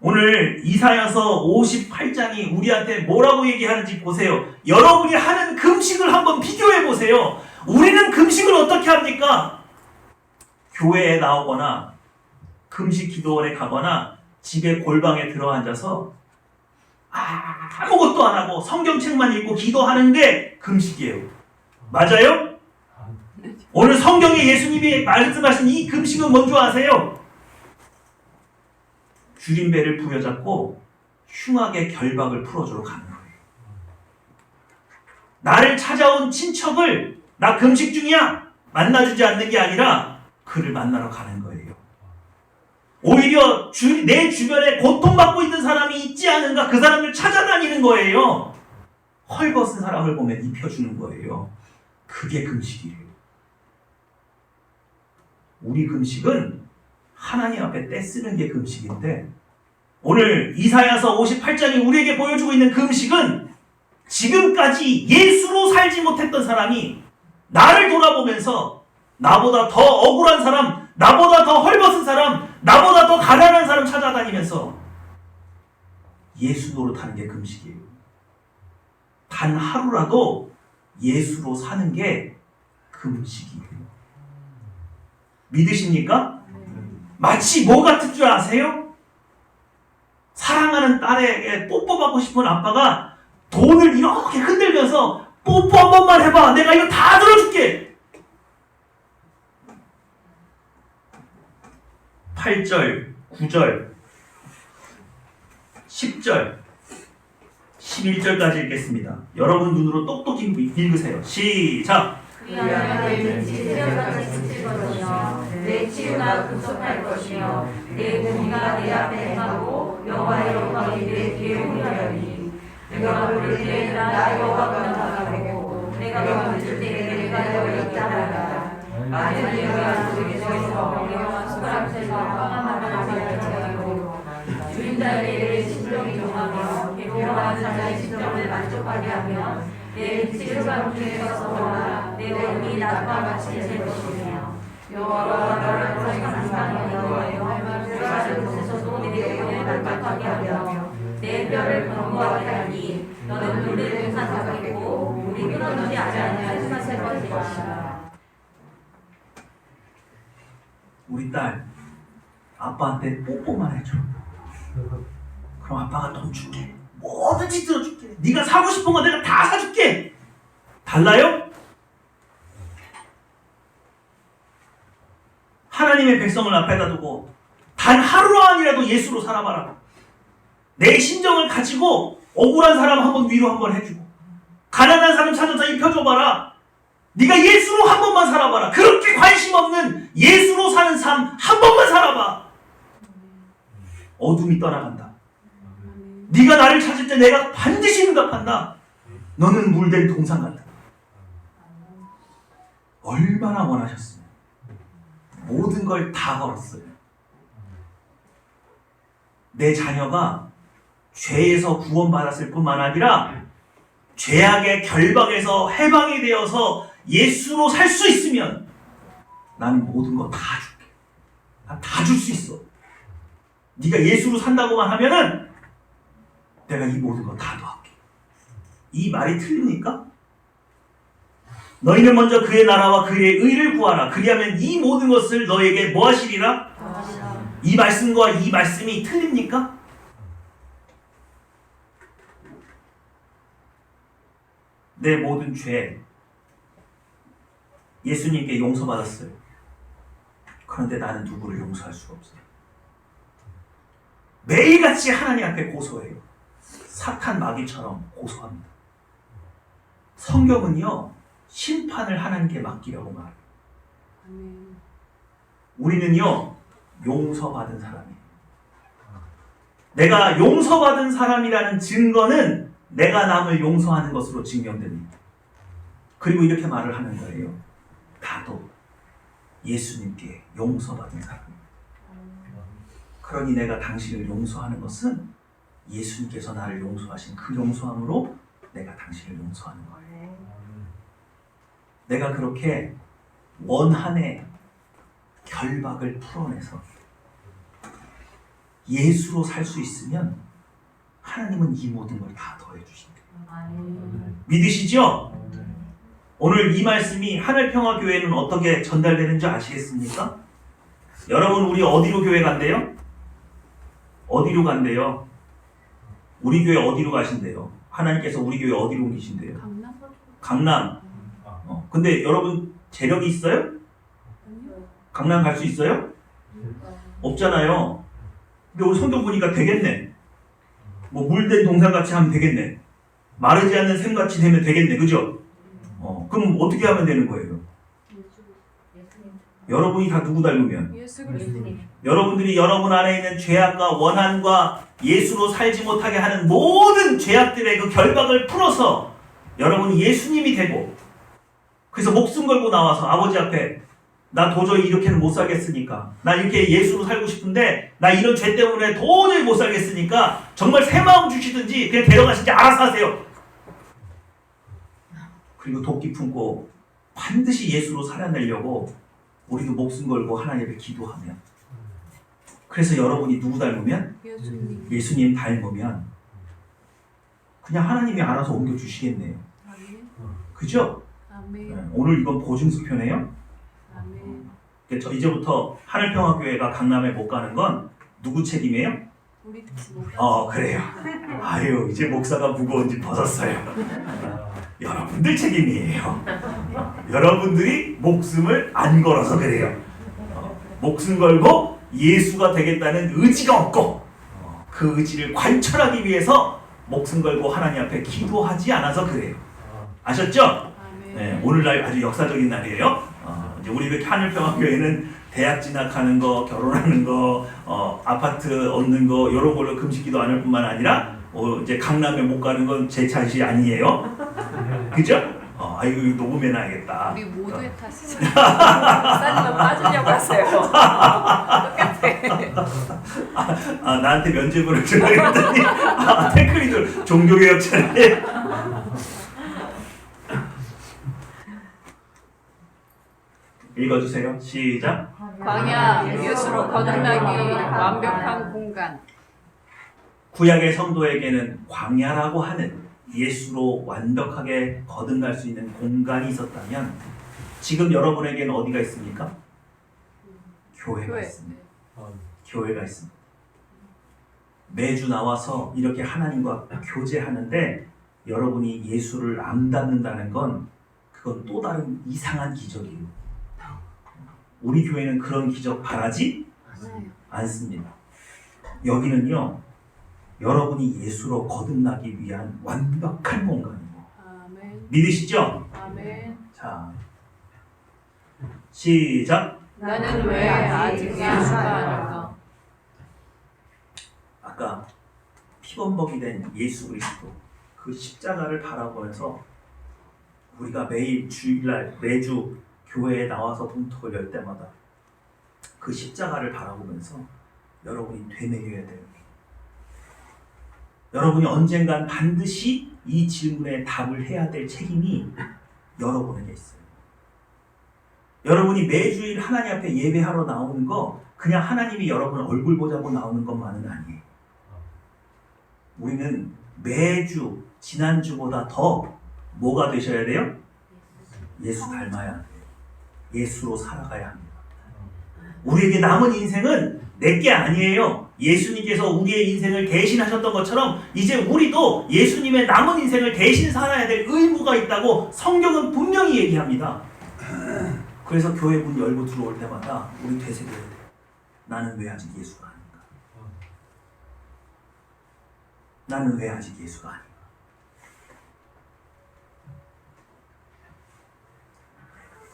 오늘 이사야서 58장이 우리한테 뭐라고 얘기하는지 보세요. 여러분이 하는 금식을 한번 비교해 보세요. 우리는 금식을 어떻게 합니까? 교회에 나오거나 금식 기도원에 가거나 집에 골방에 들어앉아서 아무것도 안 하고 성경책만 읽고 기도하는 게 금식이에요. 맞아요? 오늘 성경에 예수님이 말씀하신 이 금식은 뭔지 아세요? 줄임배를 부여잡고 흉하게 결박을 풀어주러 가는 거예요. 나를 찾아온 친척을 나 금식 중이야 만나주지 않는 게 아니라 그를 만나러 가는 거예요. 오히려 내 주변에 고통받고 있는 사람이 있지 않은가 그 사람을 찾아다니는 거예요. 헐벗은 사람을 보면 입혀주는 거예요. 그게 금식이에요. 우리 금식은 하나님 앞에 떼쓰는 게 금식인데 오늘 이사야서 58장이 우리에게 보여주고 있는 금식은 지금까지 예수로 살지 못했던 사람이 나를 돌아보면서 나보다 더 억울한 사람, 나보다 더 헐벗은 사람, 나보다 더 가난한 사람 찾아다니면서 예수 노릇하는 게 금식이에요. 단 하루라도 예수로 사는 게 금식이에요. 믿으십니까? 마치 뭐 같은 줄 아세요? 사랑하는 딸에게 뽀뽀받고 싶은 아빠가 돈을 이렇게 흔들면서 뽀뽀 한 번만 해봐. 내가 이거 다 들어줄게. 8절, 9절, 10절, 11절까지 읽겠습니다. 여러분 눈으로 똑똑히 읽으세요. 시작! 내 치유가 급속할 것이며 내 공의가 내 앞에 행하고 여호와의 영광이 내 뒤에 오리하리니 내가 부를 때 나 여호와가 나가고 내가 멈출 때 내가 너희 따라가라. 많은 여호와 속에서 명령한 수가락에서 황함을 하고 주인 자리에 심령이 동하며 괴로워하는 자의 심령을 만족하게 하며 내 치유가 중에서 내 영이 낮과 같이 될 것이며 여호와가 너를 항상 여호와여 들어가는 곳에서도 내 영을 만족하게 하며 내 뼈를 견고하게 하니 너는 우리를 사사하겠고 우리 끊어지지 않는 사세번 것이다. 우리 딸 아빠한테 뽀뽀만 해줘. 그럼 아빠가 돈 줄게. 뭐든지 들어줄게. 네가 사고 싶은 거 내가 다 사줄게. 달라요? 하나님의 백성을 앞에다 두고 단 하루만이라도 예수로 살아봐라. 내 심정을 가지고 억울한 사람 한번 위로 한번 해주고 가난한 사람 찾아서 입혀줘봐라. 네가 예수로 한 번만 살아봐라. 그렇게 관심 없는 예수로 사는 삶 한 번만 살아봐. 어둠이 떠나간다. 네가 나를 찾을 때 내가 반드시 응답한다. 너는 물된 동상 같다. 얼마나 원하셨으면 모든 걸 다 걸었어요. 내 자녀가 죄에서 구원받았을 뿐만 아니라 죄악의 결박에서 해방이 되어서 예수로 살 수 있으면 나는 모든 거 다 줄게. 다 줄 수 있어. 네가 예수로 산다고만 하면은 내가 이 모든 거 다 도와줄게. 이 말이 틀립니까? 너희는 먼저 그의 나라와 그의 의를 구하라. 그리하면 이 모든 것을 너에게 뭐 하시리라? 이 말씀과 이 말씀이 틀립니까? 내 모든 죄 예수님께 용서받았어요. 그런데 나는 누구를 용서할 수가 없어요. 매일같이 하나님 앞에 고소해요. 사탄 마귀처럼 고소합니다. 성경은요, 심판을 하나님께 맡기려고 말해요. 우리는요, 용서받은 사람이에요. 내가 용서받은 사람이라는 증거는 내가 남을 용서하는 것으로 증명됩니다. 그리고 이렇게 말을 하는 거예요. 나도 예수님께 용서받은 사람입니다. 그러니 내가 당신을 용서하는 것은 예수님께서 나를 용서하신 그 용서함으로 내가 당신을 용서하는 거예요. 내가 그렇게 원한의 결박을 풀어내서 예수로 살 수 있으면 하나님은 이 모든 걸 다 더해 주신대요. 믿으시죠? 오늘 이 말씀이 하늘평화교회는 어떻게 전달되는지 아시겠습니까? 여러분, 우리 어디로 교회 간대요? 어디로 간대요? 우리 교회 어디로 가신대요? 하나님께서 우리 교회 어디로 옮기신대요? 강남. 근데 여러분 재력이 있어요? 강남 갈 수 있어요? 없잖아요. 근데 우리 성경 보니까 되겠네. 뭐 물된 동산같이 하면 되겠네. 마르지 않는 샘같이 되면 되겠네. 그죠? 그럼 어떻게 하면 되는 거예요? 여러분이 다 누구 닮으면? 여러분들이 여러분 안에 있는 죄악과 원한과 예수로 살지 못하게 하는 모든 죄악들의 그 결박을 풀어서 여러분이 예수님이 되고, 그래서 목숨 걸고 나와서 아버지 앞에 나 도저히 이렇게는 못 살겠으니까, 나 이렇게 예수로 살고 싶은데 나 이런 죄 때문에 도저히 못 살겠으니까 정말 새 마음 주시든지 그냥 데려가시지 알아서 하세요. 그리고 도끼 품고 반드시 예수로 살아내려고 우리도 목숨 걸고 하나님 앞에 기도하면, 그래서 여러분이 누구 닮으면? 예수님 닮으면 그냥 하나님이 알아서 옮겨주시겠네요. 그죠? 오늘 이건 보증수표네요. 그래서 이제부터 하늘평화교회가 강남에 못 가는 건 누구 책임이에요? 그래요. 아유, 이제 목사가 무거운지 벗었어요. 여러분들 책임이에요. 여러분들이 목숨을 안 걸어서 그래요. 목숨 걸고 예수가 되겠다는 의지가 없고, 그 의지를 관철하기 위해서 목숨 걸고 하나님 앞에 기도하지 않아서 그래요. 아셨죠? 네, 오늘날 아주 역사적인 날이에요. 이제 우리 그 하늘평화교회는 대학 진학하는 거, 결혼하는 거, 아파트 얻는 거, 이런 걸로 금식기도 안 할 뿐만 아니라 이제 강남에 못 가는 건 제 탓이 아니에요. 그죠? 아이고, 이거 녹음해놔야겠다. 우리 모두의 탓이죠. 목사님은 빠지려고 하세요. 똑같아. 나한테 면죄부를 주려고 했더니 태클이들 종교개혁자네. 읽어주세요. 시작. 광야, 예수로 거듭나기 완벽한 공간. 구약의 성도에게는 광야라고 하는 예수로 완벽하게 거듭날 수 있는 공간이 있었다면, 지금 여러분에게는 어디가 있습니까? 교회가 교회. 있습니다. 교회가 있습니다. 매주 나와서 이렇게 하나님과 교제하는데 여러분이 예수를 안 닮는다는 건 그건 또 다른 이상한 기적이에요. 우리 교회는 그런 기적 바라지 않습니다. 여기는요, 여러분이 예수로 거듭나기 위한 완벽한 공간이고, 아멘. 믿으시죠? 아멘. 자, 시작. 나는 왜 아직 예수가 아닌가? 아까 피범벅이 된 예수 그리스도 그 십자가를 바라보면서 우리가 매일 주일날 매주 교회에 나와서 봉독을 열 때마다 그 십자가를 바라보면서 여러분이 되새겨야 돼요. 여러분이 언젠간 반드시 이 질문에 답을 해야 될 책임이 여러분에게 있어요. 여러분이 매주일 하나님 앞에 예배하러 나오는 거 그냥 하나님이 여러분 얼굴 보자고 나오는 것만은 아니에요. 우리는 매주 지난주보다 더 뭐가 되셔야 돼요? 예수 닮아야 돼요. 예수로 살아가야 합니다. 우리에게 남은 인생은 내게 아니에요. 예수님께서 우리의 인생을 대신하셨던 것처럼 이제 우리도 예수님의 남은 인생을 대신 살아야 될 의무가 있다고 성경은 분명히 얘기합니다. 그래서 교회 문 열고 들어올 때마다 우리 되새겨야 돼요. 나는 왜 아직 예수가 아닌가? 나는 왜 아직 예수가 아닌가?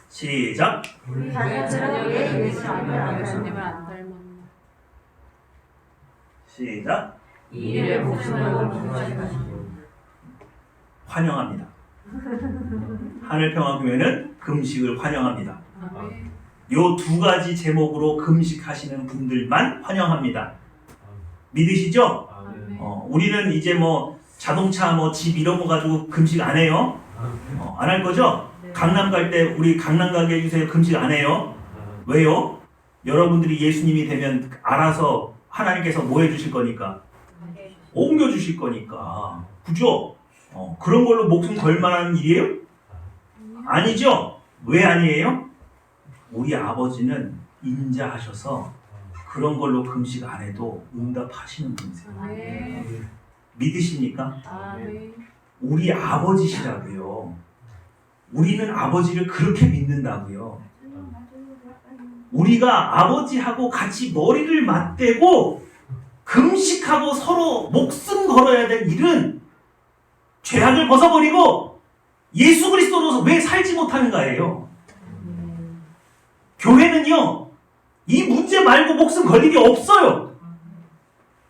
시작. 우리 자녀들은 왜 예수님을 안 닮았나? 시작. 이 일에 목숨을 부여하시고 환영합니다. 하늘평화교회는 금식을 환영합니다. 아멘. 요 두 가지 제목으로 금식하시는 분들만 환영합니다. 믿으시죠? 아멘. 우리는 이제 뭐 자동차 뭐 집 이런 거 가지고 금식 안 해요. 안 할 거죠? 강남 갈 때 우리 강남 가게 해주세요. 금식 안 해요. 왜요? 여러분들이 예수님이 되면 알아서 하나님께서 뭐 해주실 거니까? 옮겨주실 거니까. 그죠? 그런 걸로 목숨 걸 만한 일이에요? 아니죠? 왜 아니에요? 우리 아버지는 인자하셔서 그런 걸로 금식 안 해도 응답하시는 분이세요. 아멘. 믿으십니까? 아멘. 우리 아버지시라고요. 우리는 아버지를 그렇게 믿는다고요. 우리가 아버지하고 같이 머리를 맞대고 금식하고 서로 목숨 걸어야 될 일은 죄악을 벗어버리고 예수 그리스도로서 왜 살지 못하는가예요. 교회는요, 이 문제 말고 목숨 걸 일이 없어요.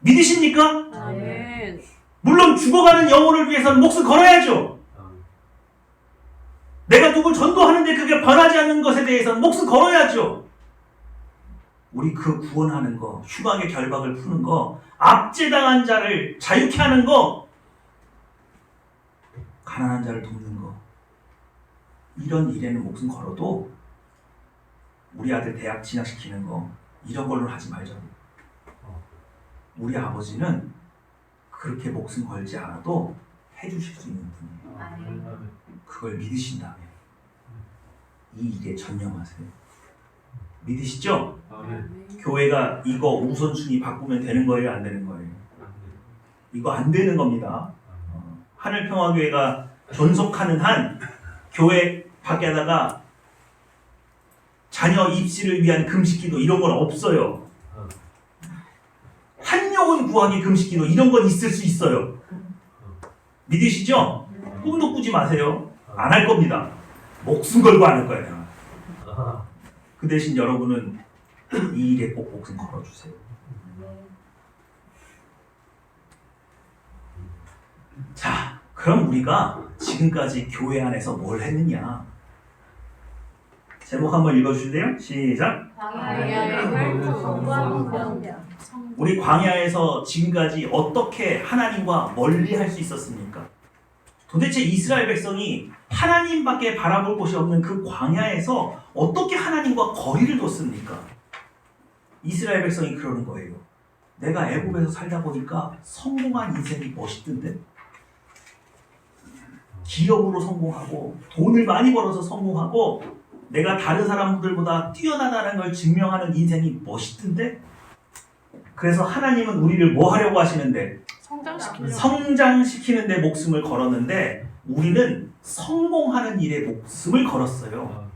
믿으십니까? 아멘. 물론 죽어가는 영혼을 위해서는 목숨 걸어야죠. 내가 누굴 전도하는데 그게 변하지 않는 것에 대해서는 목숨 걸어야죠. 우리 그 구원하는 거, 흉악의 결박을 푸는 거, 압제당한 자를 자유케 하는 거, 가난한 자를 돕는 거, 이런 일에는 목숨 걸어도 우리 아들 대학 진학시키는 거 이런 걸로 하지 말자고. 우리 아버지는 그렇게 목숨 걸지 않아도 해주실 수 있는 분이에요. 그걸 믿으신다면 이 일에 전념하세요. 믿으시죠? 교회가 이거 우선순위 바꾸면 되는 거예요? 안 되는 거예요? 이거 안 되는 겁니다. 하늘평화교회가 존속하는 한 교회 밖에다가 자녀 입시를 위한 금식기도 이런 건 없어요. 한 영혼 구하기 금식기도 이런 건 있을 수 있어요. 믿으시죠? 꿈도 꾸지 마세요. 안 할 겁니다. 목숨 걸고 안 할 거예요. 그 대신 여러분은 이 일에 꼭 목숨 걸어주세요. 자, 그럼 우리가 지금까지 교회 안에서 뭘 했느냐? 제목 한번 읽어주실래요? 시작! 우리 광야에서 지금까지 어떻게 하나님과 멀리 할 수 있었습니까? 도대체 이스라엘 백성이 하나님밖에 바라볼 곳이 없는 그 광야에서 어떻게 하나님과 거리를 뒀습니까? 이스라엘 백성이 그러는 거예요. 내가 애굽에서 살다 보니까 성공한 인생이 멋있던데? 기업으로 성공하고 돈을 많이 벌어서 성공하고 내가 다른 사람들보다 뛰어나다는 걸 증명하는 인생이 멋있던데? 그래서 하나님은 우리를 뭐 하려고 하시는데? 성장시키는 데 목숨을 걸었는데 우리는 성공하는 일에 목숨을 걸었어요.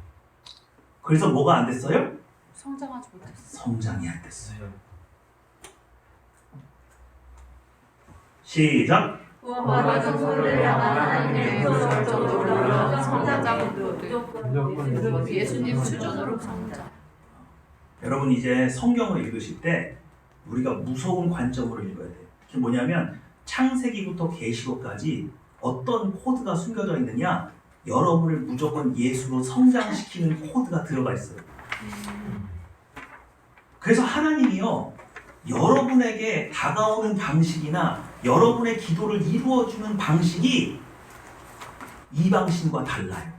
그래서 뭐가 안 됐어요? 성장하지 못했어. 성장이 안 됐어요. 시작! 구원받은 성도를 향한 하나님의 구속적으로 성장자분도 예수님 수준으로 성장. 여러분 이제 성경을 읽으실 때 우리가 무서운 관점으로 읽어야 돼요. 그게 뭐냐면 창세기부터 계시록까지 어떤 코드가 숨겨져 있느냐, 여러분을 무조건 예수로 성장시키는 코드가 들어가 있어요. 그래서 하나님이요, 여러분에게 다가오는 방식이나 여러분의 기도를 이루어주는 방식이 이 방식과 달라요.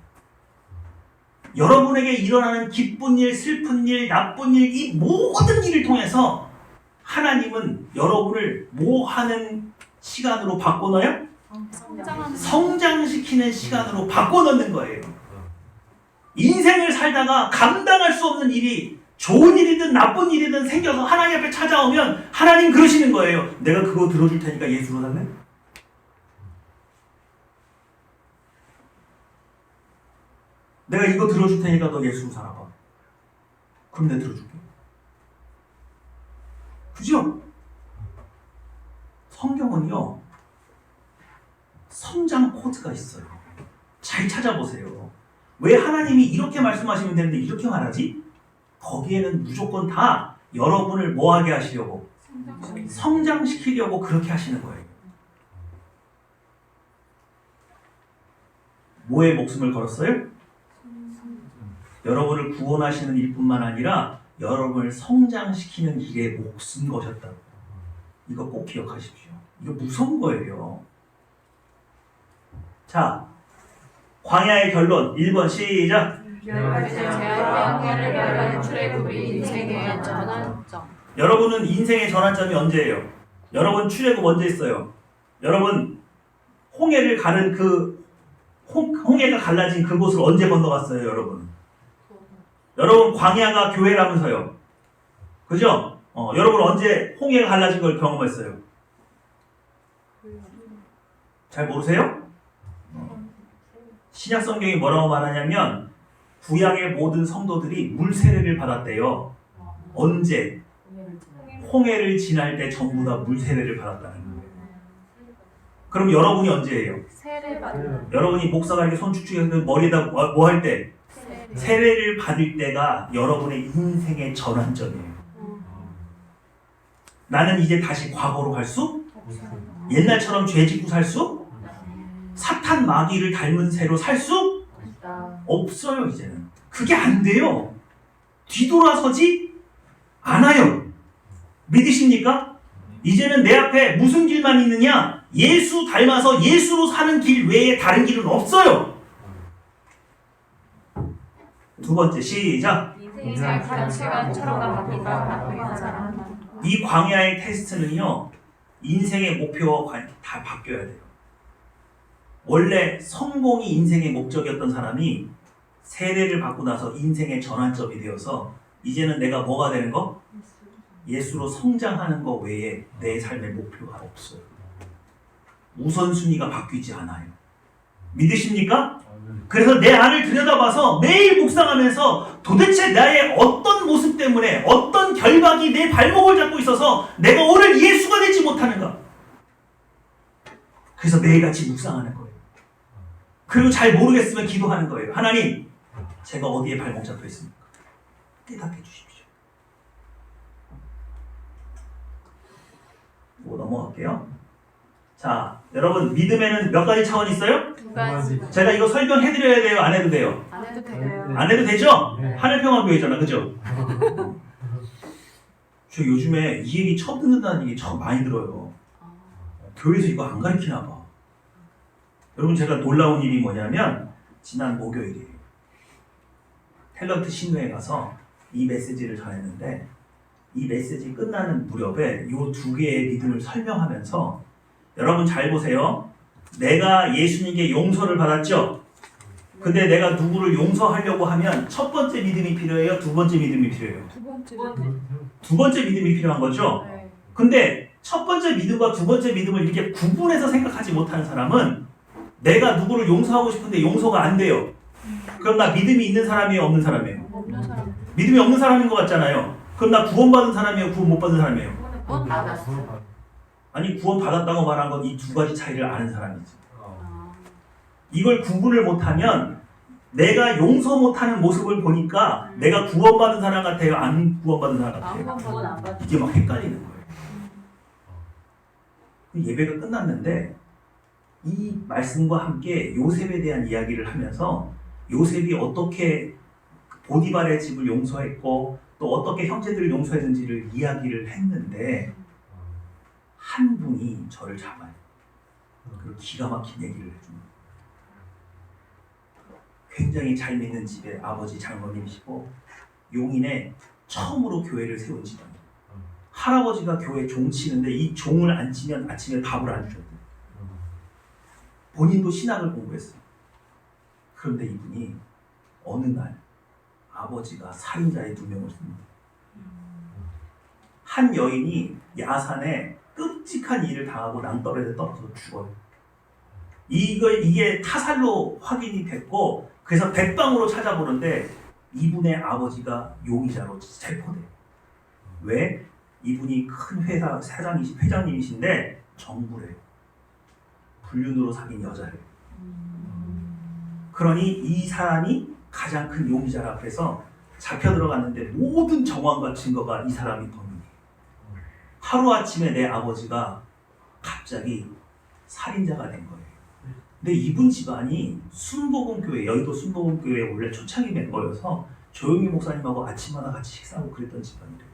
여러분에게 일어나는 기쁜 일, 슬픈 일, 나쁜 일, 이 모든 일을 통해서 하나님은 여러분을 뭐 하는 시간으로 바꿔넣어요? 성장시키는 시간으로 바꿔넣는 거예요. 인생을 살다가 감당할 수 없는 일이 좋은 일이든 나쁜 일이든 생겨서 하나님 앞에 찾아오면 하나님 그러시는 거예요. 내가 그거 들어줄 테니까 예수로 살래? 내가 이거 들어줄 테니까 너 예수로 살아봐. 그럼 내가 들어줄게. 그죠? 성경은요, 성장 코드가 있어요. 잘 찾아보세요. 왜 하나님이 이렇게 말씀하시면 되는데 이렇게 말하지? 거기에는 무조건 다 여러분을 뭐하게 하시려고? 성장시키려고 그렇게 하시는 거예요. 뭐에 목숨을 걸었어요? 여러분을 구원하시는 일뿐만 아니라 여러분을 성장시키는 일에 목숨 거셨다고. 이거 꼭 기억하십시오. 이거 무서운 거예요. 자, 광야의 결론 1번 시작. 제한을 출애굽이 인생의 전환점. 여러분은 인생의 전환점이 언제예요? 여러분 출애굽 언제 있어요? 여러분 홍해를 가른 그 홍해가 갈라진 그곳을 언제 건너갔어요, 여러분? 여러분 광야가 교회라면서요. 그죠? 여러분 언제 홍해가 갈라진 걸 경험했어요? 잘 모르세요? 신약 성경이 뭐라고 말하냐면 구약의 모든 성도들이 물 세례를 받았대요. 언제? 홍해를 지날 때 전부 다 물 세례를 받았다는 거예요. 그럼 여러분이 언제예요? 여러분이 목사가 이렇게 손 축축해서 머리에다 뭐 할 때? 세례를 받을 때가 여러분의 인생의 전환점이에요. 나는 이제 다시 과거로 갈 수? 옛날처럼 죄 짓고 살 수? 사탄 마귀를 닮은 새로 살 수? 없어요. 이제는 그게 안 돼요. 뒤돌아서지 않아요. 믿으십니까? 이제는 내 앞에 무슨 길만 있느냐? 예수 닮아서 예수로 사는 길 외에 다른 길은 없어요. 두 번째 시작. 인생의 가치가 철학과 바뀐다. 이 광야의 테스트는요, 인생의 목표와 다 바뀌어야 돼요. 원래 성공이 인생의 목적이었던 사람이 세례를 받고 나서 인생의 전환점이 되어서 이제는 내가 뭐가 되는 거? 예수로 성장하는 거 외에 내 삶의 목표가 없어요. 우선순위가 바뀌지 않아요. 믿으십니까? 그래서 내 안을 들여다봐서 매일 묵상하면서 도대체 나의 어떤 모습 때문에 어떤 결박이 내 발목을 잡고 있어서 내가 오늘 예수가 되지 못하는가? 그래서 매일같이 묵상하는 거예요. 그리고 잘 모르겠으면 기도하는 거예요. 하나님, 제가 어디에 발목 잡혀 있습니까? 깨닫게 주십시오. 넘어갈게요. 자, 여러분 믿음에는 몇 가지 차원이 있어요? 두 가지. 제가 이거 설명해드려야 돼요? 안 해도 돼요? 안 해도 돼요. 안 해도 되죠? 네. 하늘평화교회잖아, 그죠? 저 요즘에 이 얘기 처음 듣는다는 얘기 처음 많이 들어요. 교회에서 이거 안 가르치나 봐. 여러분 제가 놀라운 일이 뭐냐면 지난 목요일이에요. 탤런트 신우에 가서 이 메시지를 전했는데 이 메시지 끝나는 무렵에 이 두 개의 믿음을 설명하면서 여러분 잘 보세요. 내가 예수님께 용서를 받았죠? 근데 내가 누구를 용서하려고 하면 첫 번째 믿음이 필요해요? 두 번째 믿음이 필요해요? 두 번째. 두 번째 믿음이 필요한 거죠? 네. 근데 첫 번째 믿음과 두 번째 믿음을 이렇게 구분해서 생각하지 못하는 사람은 내가 누구를 용서하고 싶은데 용서가 안 돼요. 그럼 나 믿음이 있는 사람이에요? 없는 사람이에요? 없는 사람. 믿음이 없는 사람인 것 같잖아요. 그럼 나 구원받은 사람이에요? 구원 못 받은 사람이에요? 구원 받았어. 아니 구원 받았다고 말한 건 이 두 가지 차이를 아는 사람이지. 아. 이걸 구분을 못하면 내가 용서 못하는 모습을 보니까 내가 구원받은 사람 같아요? 안 구원받은 사람 같아요? 구원 안 받았어. 이게 막 헷갈리는 거예요. 예배가 끝났는데 이 말씀과 함께 요셉에 대한 이야기를 하면서 요셉이 어떻게 보디발의 집을 용서했고 또 어떻게 형제들을 용서했는지를 이야기를 했는데 한 분이 저를 잡아요. 그리고 기가 막힌 얘기를 해줍니다. 굉장히 잘 믿는 집의 아버지 장로님이시고 용인에 처음으로 교회를 세운 집안이에요. 할아버지가 교회 종 치는데 이 종을 안 치면 아침에 밥을 안 주셨대요. 본인도 신학을 공부했어요. 그런데 이분이 어느 날 아버지가 살인자의 두 명을 씁니다. 한 여인이 야산에 끔찍한 일을 당하고 낭떠러지에 떨어져서 죽어요. 이게 타살로 확인이 됐고 그래서 백방으로 찾아보는데 이분의 아버지가 용의자로 체포돼요. 왜? 이분이 큰 회사 회장님이신데 정부래요. 불륜으로 사귄 여자래요. 그러니 이 사람이 가장 큰 용의자라 그래서 잡혀 들어갔는데 모든 정황과 증거가 이 사람이 범인이에요. 하루아침에 내 아버지가 갑자기 살인자가 된 거예요. 근데 이분 집안이 순복음교회, 여의도 순복음교회 원래 초창기 멤버여서 조용희 목사님하고 아침마다 같이 식사하고 그랬던 집안이래요.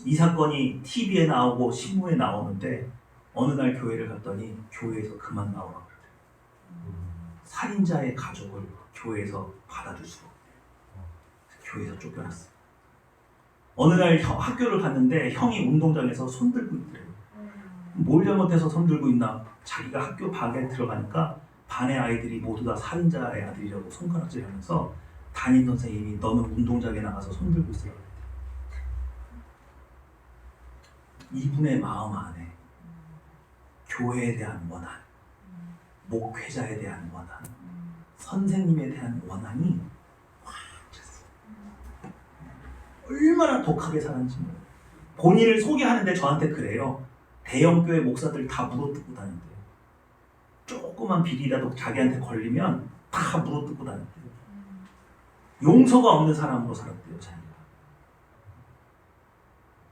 이 사건이 TV에 나오고 신문에 나오는데 어느 날 교회를 갔더니 교회에서 그만 나오라고 그래요. 살인자의 가족을 교회에서 받아줄 수가 없대요. 교회에서 쫓겨났어요. 어느 날 학교를 갔는데 형이 운동장에서 손 들고 있더래요. 뭘 잘못해서 손 들고 있나? 자기가 학교 방에 들어가니까 반의 아이들이 모두 다 살인자의 아들이라고 손가락질 하면서 담임 선생님이 너는 운동장에 나가서 손 들고 있으라 그랬대요. 이분의 마음 안에 교회에 대한 원한, 목회자에 대한 원한, 선생님에 대한 원한이 확 찼어요. 얼마나 독하게 살았는지 몰라요. 본인을 소개하는데 저한테 그래요. 대형교회 목사들 다 물어뜯고 다닌대요. 조그만 비리라도 자기한테 걸리면 다 물어뜯고 다닌대요. 용서가 없는 사람으로 살았대요, 자기가.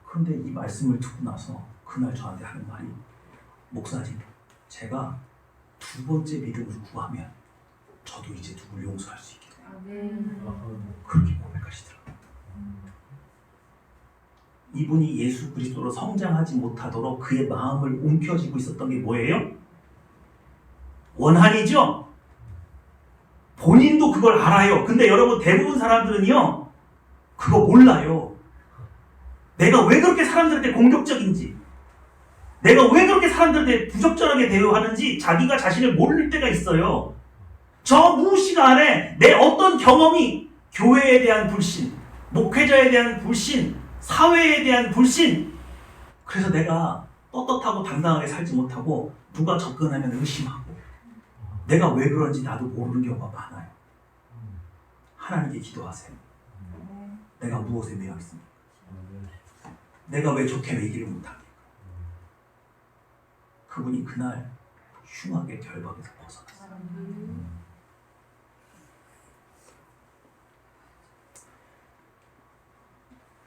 그런데 이 말씀을 듣고 나서 그날 저한테 하는 말이 목사님, 제가 두 번째 믿음을 구하면 저도 이제 누구를 용서할 수 있게 돼요. 그렇게 고백하시더라고요. 이분이 예수 그리스도로 성장하지 못하도록 그의 마음을 움켜쥐고 있었던 게 뭐예요? 원한이죠? 본인도 그걸 알아요. 근데 여러분 대부분 사람들은요 그거 몰라요. 내가 왜 그렇게 사람들한테 공격적인지, 내가 왜 그렇게 사람들한테 부적절하게 대우하는지 자기가 자신을 모를 때가 있어요. 저 무시간에 내 어떤 경험이 교회에 대한 불신, 목회자에 대한 불신, 사회에 대한 불신, 그래서 내가 떳떳하고 당당하게 살지 못하고 누가 접근하면 의심하고 내가 왜 그런지 나도 모르는 경우가 많아요. 하나님께 기도하세요. 내가 무엇에 매여 있습니까? 내가 왜 좋게 얘기를 못합니까? 그분이 그날 흉하게 결박에서 벗어났어요.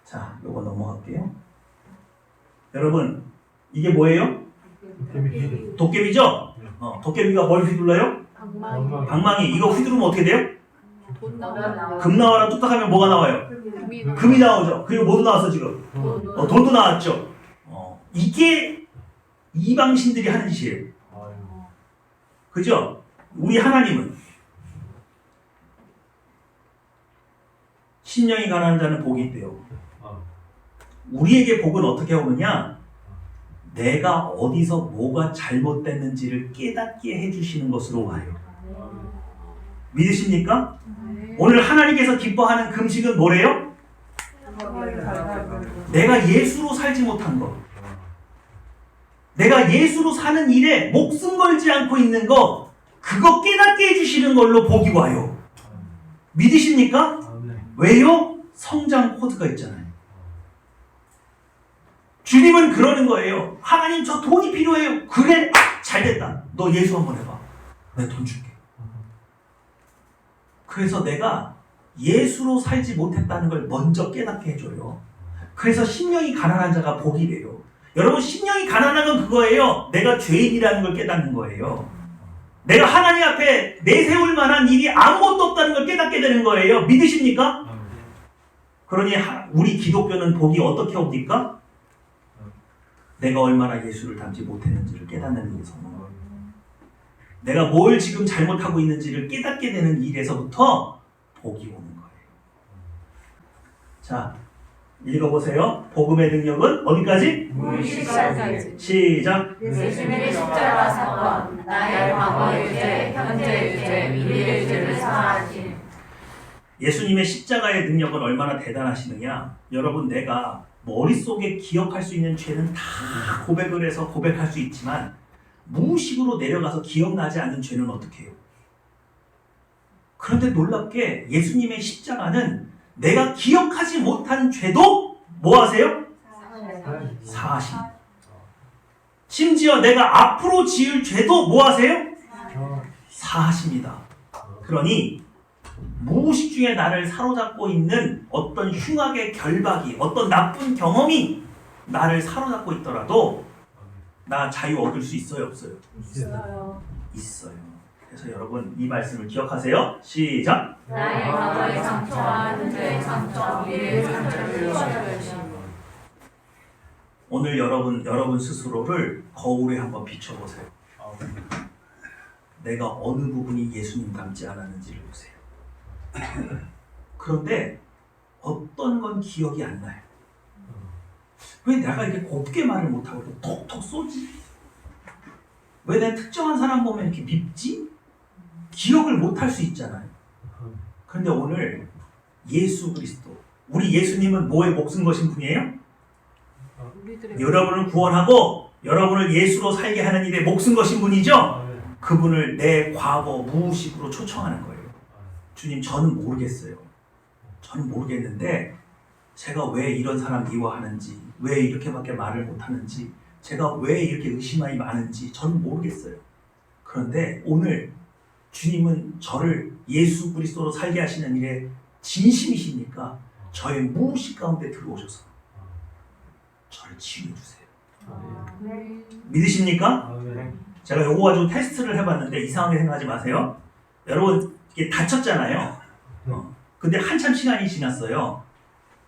자, 요거 넘어갈게요. 여러분, 이게 뭐예요? 도깨비죠? 도깨비가 뭘 휘둘러요? 방망이. 이거 휘두르면 어떻게 돼요? 돈 나와. 금 나와라 뚝딱하면 뭐가 나와요? 금이 나오죠. 그리고 뭐도 나왔어 지금? 돈도 나왔죠. 이게 이방신들이 하는 짓이에요. 그죠? 우리 하나님은 심령이 가난한 자는 복이 있대요. 우리에게 복은 어떻게 오느냐? 내가 어디서 뭐가 잘못됐는지를 깨닫게 해주시는 것으로 와요. 믿으십니까? 오늘 하나님께서 기뻐하는 금식은 뭐래요? 내가 예수로 살지 못한 것, 내가 예수로 사는 일에 목숨 걸지 않고 있는 거, 그거 깨닫게 해주시는 걸로 복이 와요. 믿으십니까? 왜요? 성장 코드가 있잖아요. 주님은 그러는 거예요. 하나님 저 돈이 필요해요. 그래, 잘됐다. 너 예수 한번 해봐. 내가 돈 줄게. 그래서 내가 예수로 살지 못했다는 걸 먼저 깨닫게 해줘요. 그래서 심령이 가난한 자가 복이 돼요. 여러분, 심령이 가난한 건 그거예요. 내가 죄인이라는 걸 깨닫는 거예요. 내가 하나님 앞에 내세울 만한 일이 아무것도 없다는 걸 깨닫게 되는 거예요. 믿으십니까? 그러니 우리 기독교는 복이 어떻게 옵니까? 내가 얼마나 예수를 닮지 못했는지를 깨닫는 일에서, 내가 뭘 지금 잘못하고 있는지를 깨닫게 되는 일에서부터 복이 오는 거예요. 자, 읽어보세요. 복음의 능력은 어디까지? 무의식까지. 시작. 예수님의 십자가 사건, 나의 과거의 죄, 현재의 죄, 미래의 죄를 사하신. 예수님의 십자가의 능력은 얼마나 대단하시느냐. 여러분, 내가 머릿속에 기억할 수 있는 죄는 다 고백을 해서 고백할 수 있지만 무의식으로 내려가서 기억나지 않는 죄는 어떻게 해요? 그런데 놀랍게 예수님의 십자가는 내가 기억하지 못한 죄도 뭐 하세요? 사하십니다. 심지어 내가 앞으로 지을 죄도 뭐 하세요? 사하십니다. 그러니 무의식 중에 나를 사로잡고 있는 어떤 흉악의 결박이, 어떤 나쁜 경험이 나를 사로잡고 있더라도 나 자유 얻을 수 있어요, 없어요? 있어요. 그래서 여러분, 이 말씀을 기억하세요. 시작. 나의 과거의 상처와 현재의 상처, 미래의 상처를 치유하신. 오늘 여러분 스스로를 거울에 한번 비춰보세요. 내가 어느 부분이 예수님 닮지 않았는지를 보세요. 그런데 어떤 건 기억이 안 나요. 왜 내가 이렇게 곱게 말을 못하고 톡톡 쏘지? 왜 내 특정한 사람 보면 이렇게 밉지? 기억을 못할 수 있잖아요. 그런데 오늘 예수 그리스도, 우리 예수님은 뭐에 목숨 거신 분이에요? 여러분을 구원하고 여러분을 예수로 살게 하는 일에 목숨 거신 분이죠? 그분을 내 과거 무의식으로 초청하는 거예요. 주님, 저는 모르겠어요. 저는 모르겠는데 제가 왜 이런 사람 미워하는지, 왜 이렇게밖에 말을 못하는지, 제가 왜 이렇게 의심이 많은지 저는 모르겠어요. 그런데 오늘 주님은 저를 예수 그리스도로 살게 하시는 일에 진심이시니까 저의 무의식 가운데 들어오셔서 저를 치유해 주세요. 믿으십니까? 제가 요거 가지고 테스트를 해봤는데 이상하게 생각하지 마세요. 여러분, 이게 다쳤잖아요. 근데 한참 시간이 지났어요.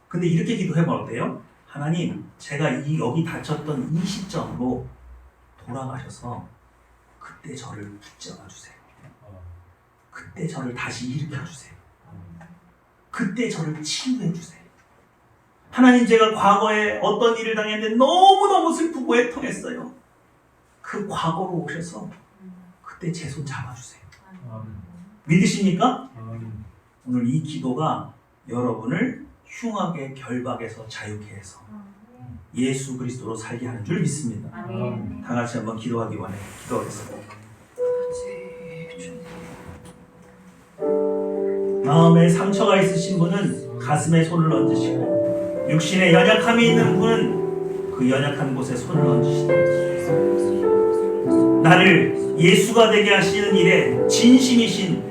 근데 이렇게 기도해보면 어때요? 하나님, 제가 여기 다쳤던 이 시점으로 돌아가셔서 그때 저를 붙잡아 주세요. 그때 저를 다시 일으켜 주세요. 그때 저를 치유해 주세요. 하나님, 제가 과거에 어떤 일을 당했는데 너무너무 슬프고 애통했어요. 그 과거로 오셔서 그때 제 손 잡아주세요. 믿으십니까? 오늘 이 기도가 여러분을 흉악의 결박에서 자유케 해서 예수 그리스도로 살게 하는 줄 믿습니다. 다 같이 한번 기도하기 원해요. 기도하겠습니다. 마음에 상처가 있으신 분은 가슴에 손을 얹으시고, 육신에 연약함이 있는 분은 그 연약한 곳에 손을 얹으시다. 나를 예수가 되게 하시는 일에 진심이신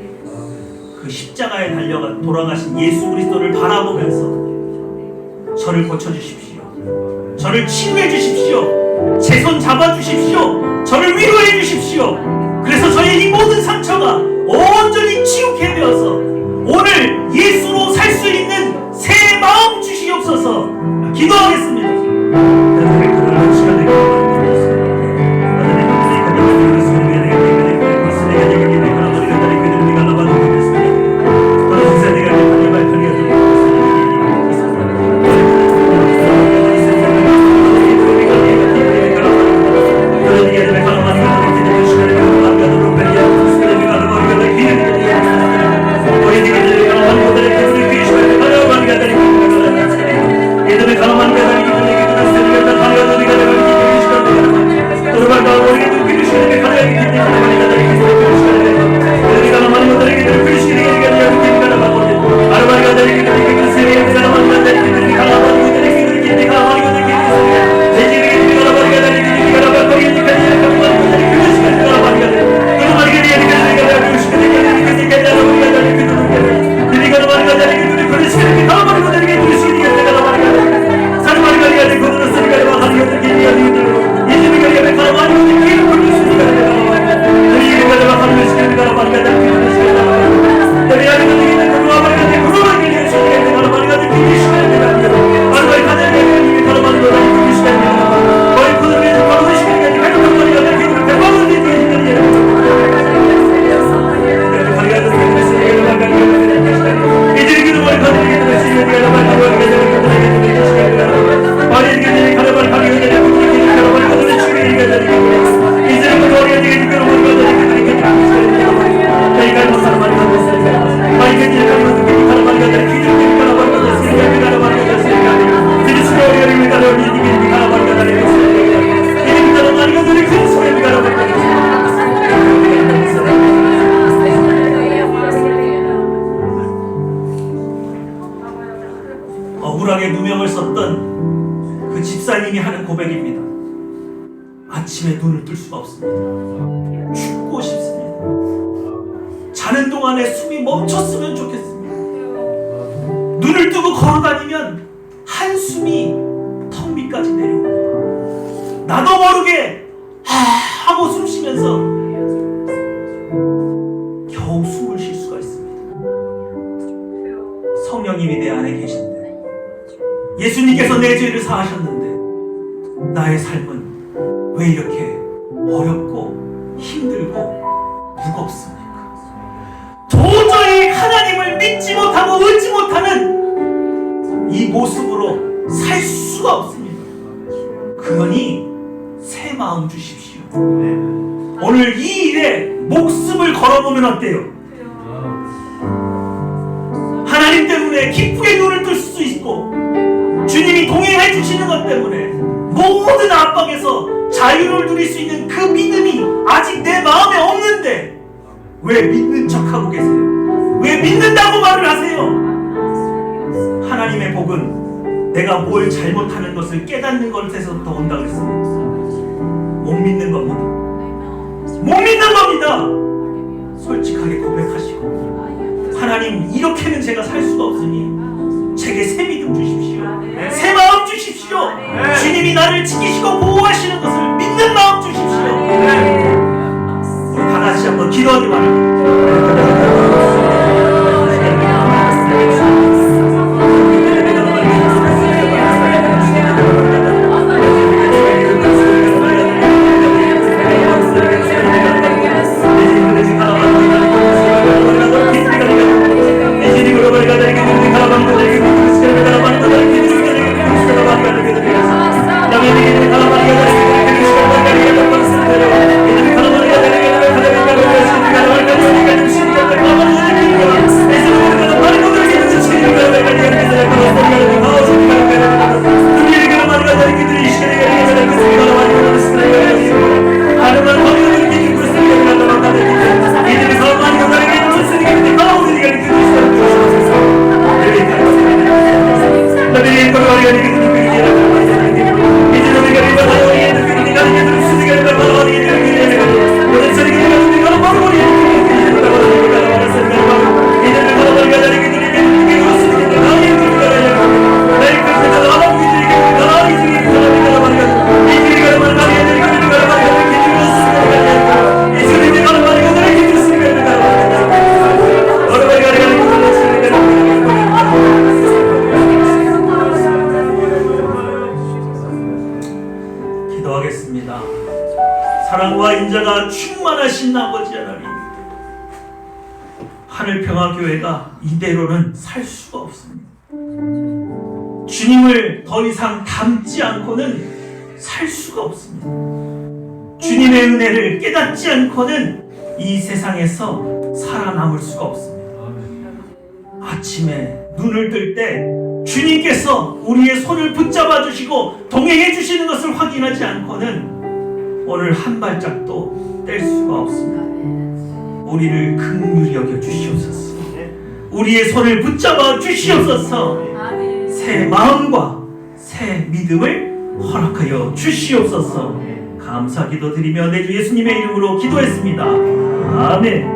그 십자가에 달려가 돌아가신 예수 그리스도를 바라보면서 저를 고쳐주십시오. 저를 치유해 주십시오. 제 손 잡아주십시오. 저를 위로해 주십시오. 그래서 저의 이 모든 상처가 온전히 치유케 되어서 오늘 예수로 살 수 있는 새 마음 주시옵소서. 기도하겠습니다. 불악의 누명을 썼던 그 집사님이 하는 고백입니다. 아침에 눈을 뜰 수가 없습니다. 죽고 싶습니다. 자는 동안에 숨이 멈췄으면 좋겠습니다. 눈을 뜨고 걸어다니면 한숨이 턱 밑까지 내려옵니다. 나도 모르게 하고 숨 쉬면서 겨우 숨을 쉴 수가 있습니다. 성령님이 내 안에 계신데, 예수님께서 내 죄를 사하셨는데 나의 삶은 왜 이렇게 어렵고 힘들고 무겁습니까? 도저히 하나님을 믿지 못하고 의지 못하는 이 모습으로 살 수가 없습니다. 그러니 새 마음 주십시오. 오늘 이 일에 목숨을 걸어보면 어때요? 하나님 때문에 기쁘게 눈을 뜰 수 있고, 주님이 동행해 주시는 것 때문에 모든 압박에서 자유를 누릴 수 있는 그 믿음이 아직 내 마음에 없는데 왜 믿는 척하고 계세요? 왜 믿는다고 말을 하세요? 하나님의 복은 내가 뭘 잘못하는 것을 깨닫는 것에서부터 온다고 했습니다. 못 믿는 겁니다. 못 믿는 겁니다. 솔직하게 고백하시고, 하나님 이렇게는 제가 살 수가 없으니 제게 새 믿음 주십시오. 새 마음 주십시오. 주님이 나를 지키시고 보호하시는 것을 믿는 마음 주십시오. 우리 다 같이 한번 기도하기 바랍니다. 기도하겠습니다. 사랑과 인자가 충만하신 아버지 하나님, 하늘평화교회가 이대로는 살 수가 없습니다. 주님을 더 이상 닮지 않고는 살 수가 없습니다. 주님의 은혜를 깨닫지 않고는 이 세상에서 살아남을 수가 없습니다. 아침에 눈을 뜰 때 주님께서 우리의 손을 붙잡아 주시고 동행해 주시는 것을 확인하지 않고는 오늘 한 발짝도 뗄 수가 없습니다. 우리를 긍휼히 여겨 주시옵소서. 우리의 손을 붙잡아 주시옵소서. 새 마음과 새 믿음을 허락하여 주시옵소서. 감사 기도드리며 내 주 예수님의 이름으로 기도했습니다. 아멘.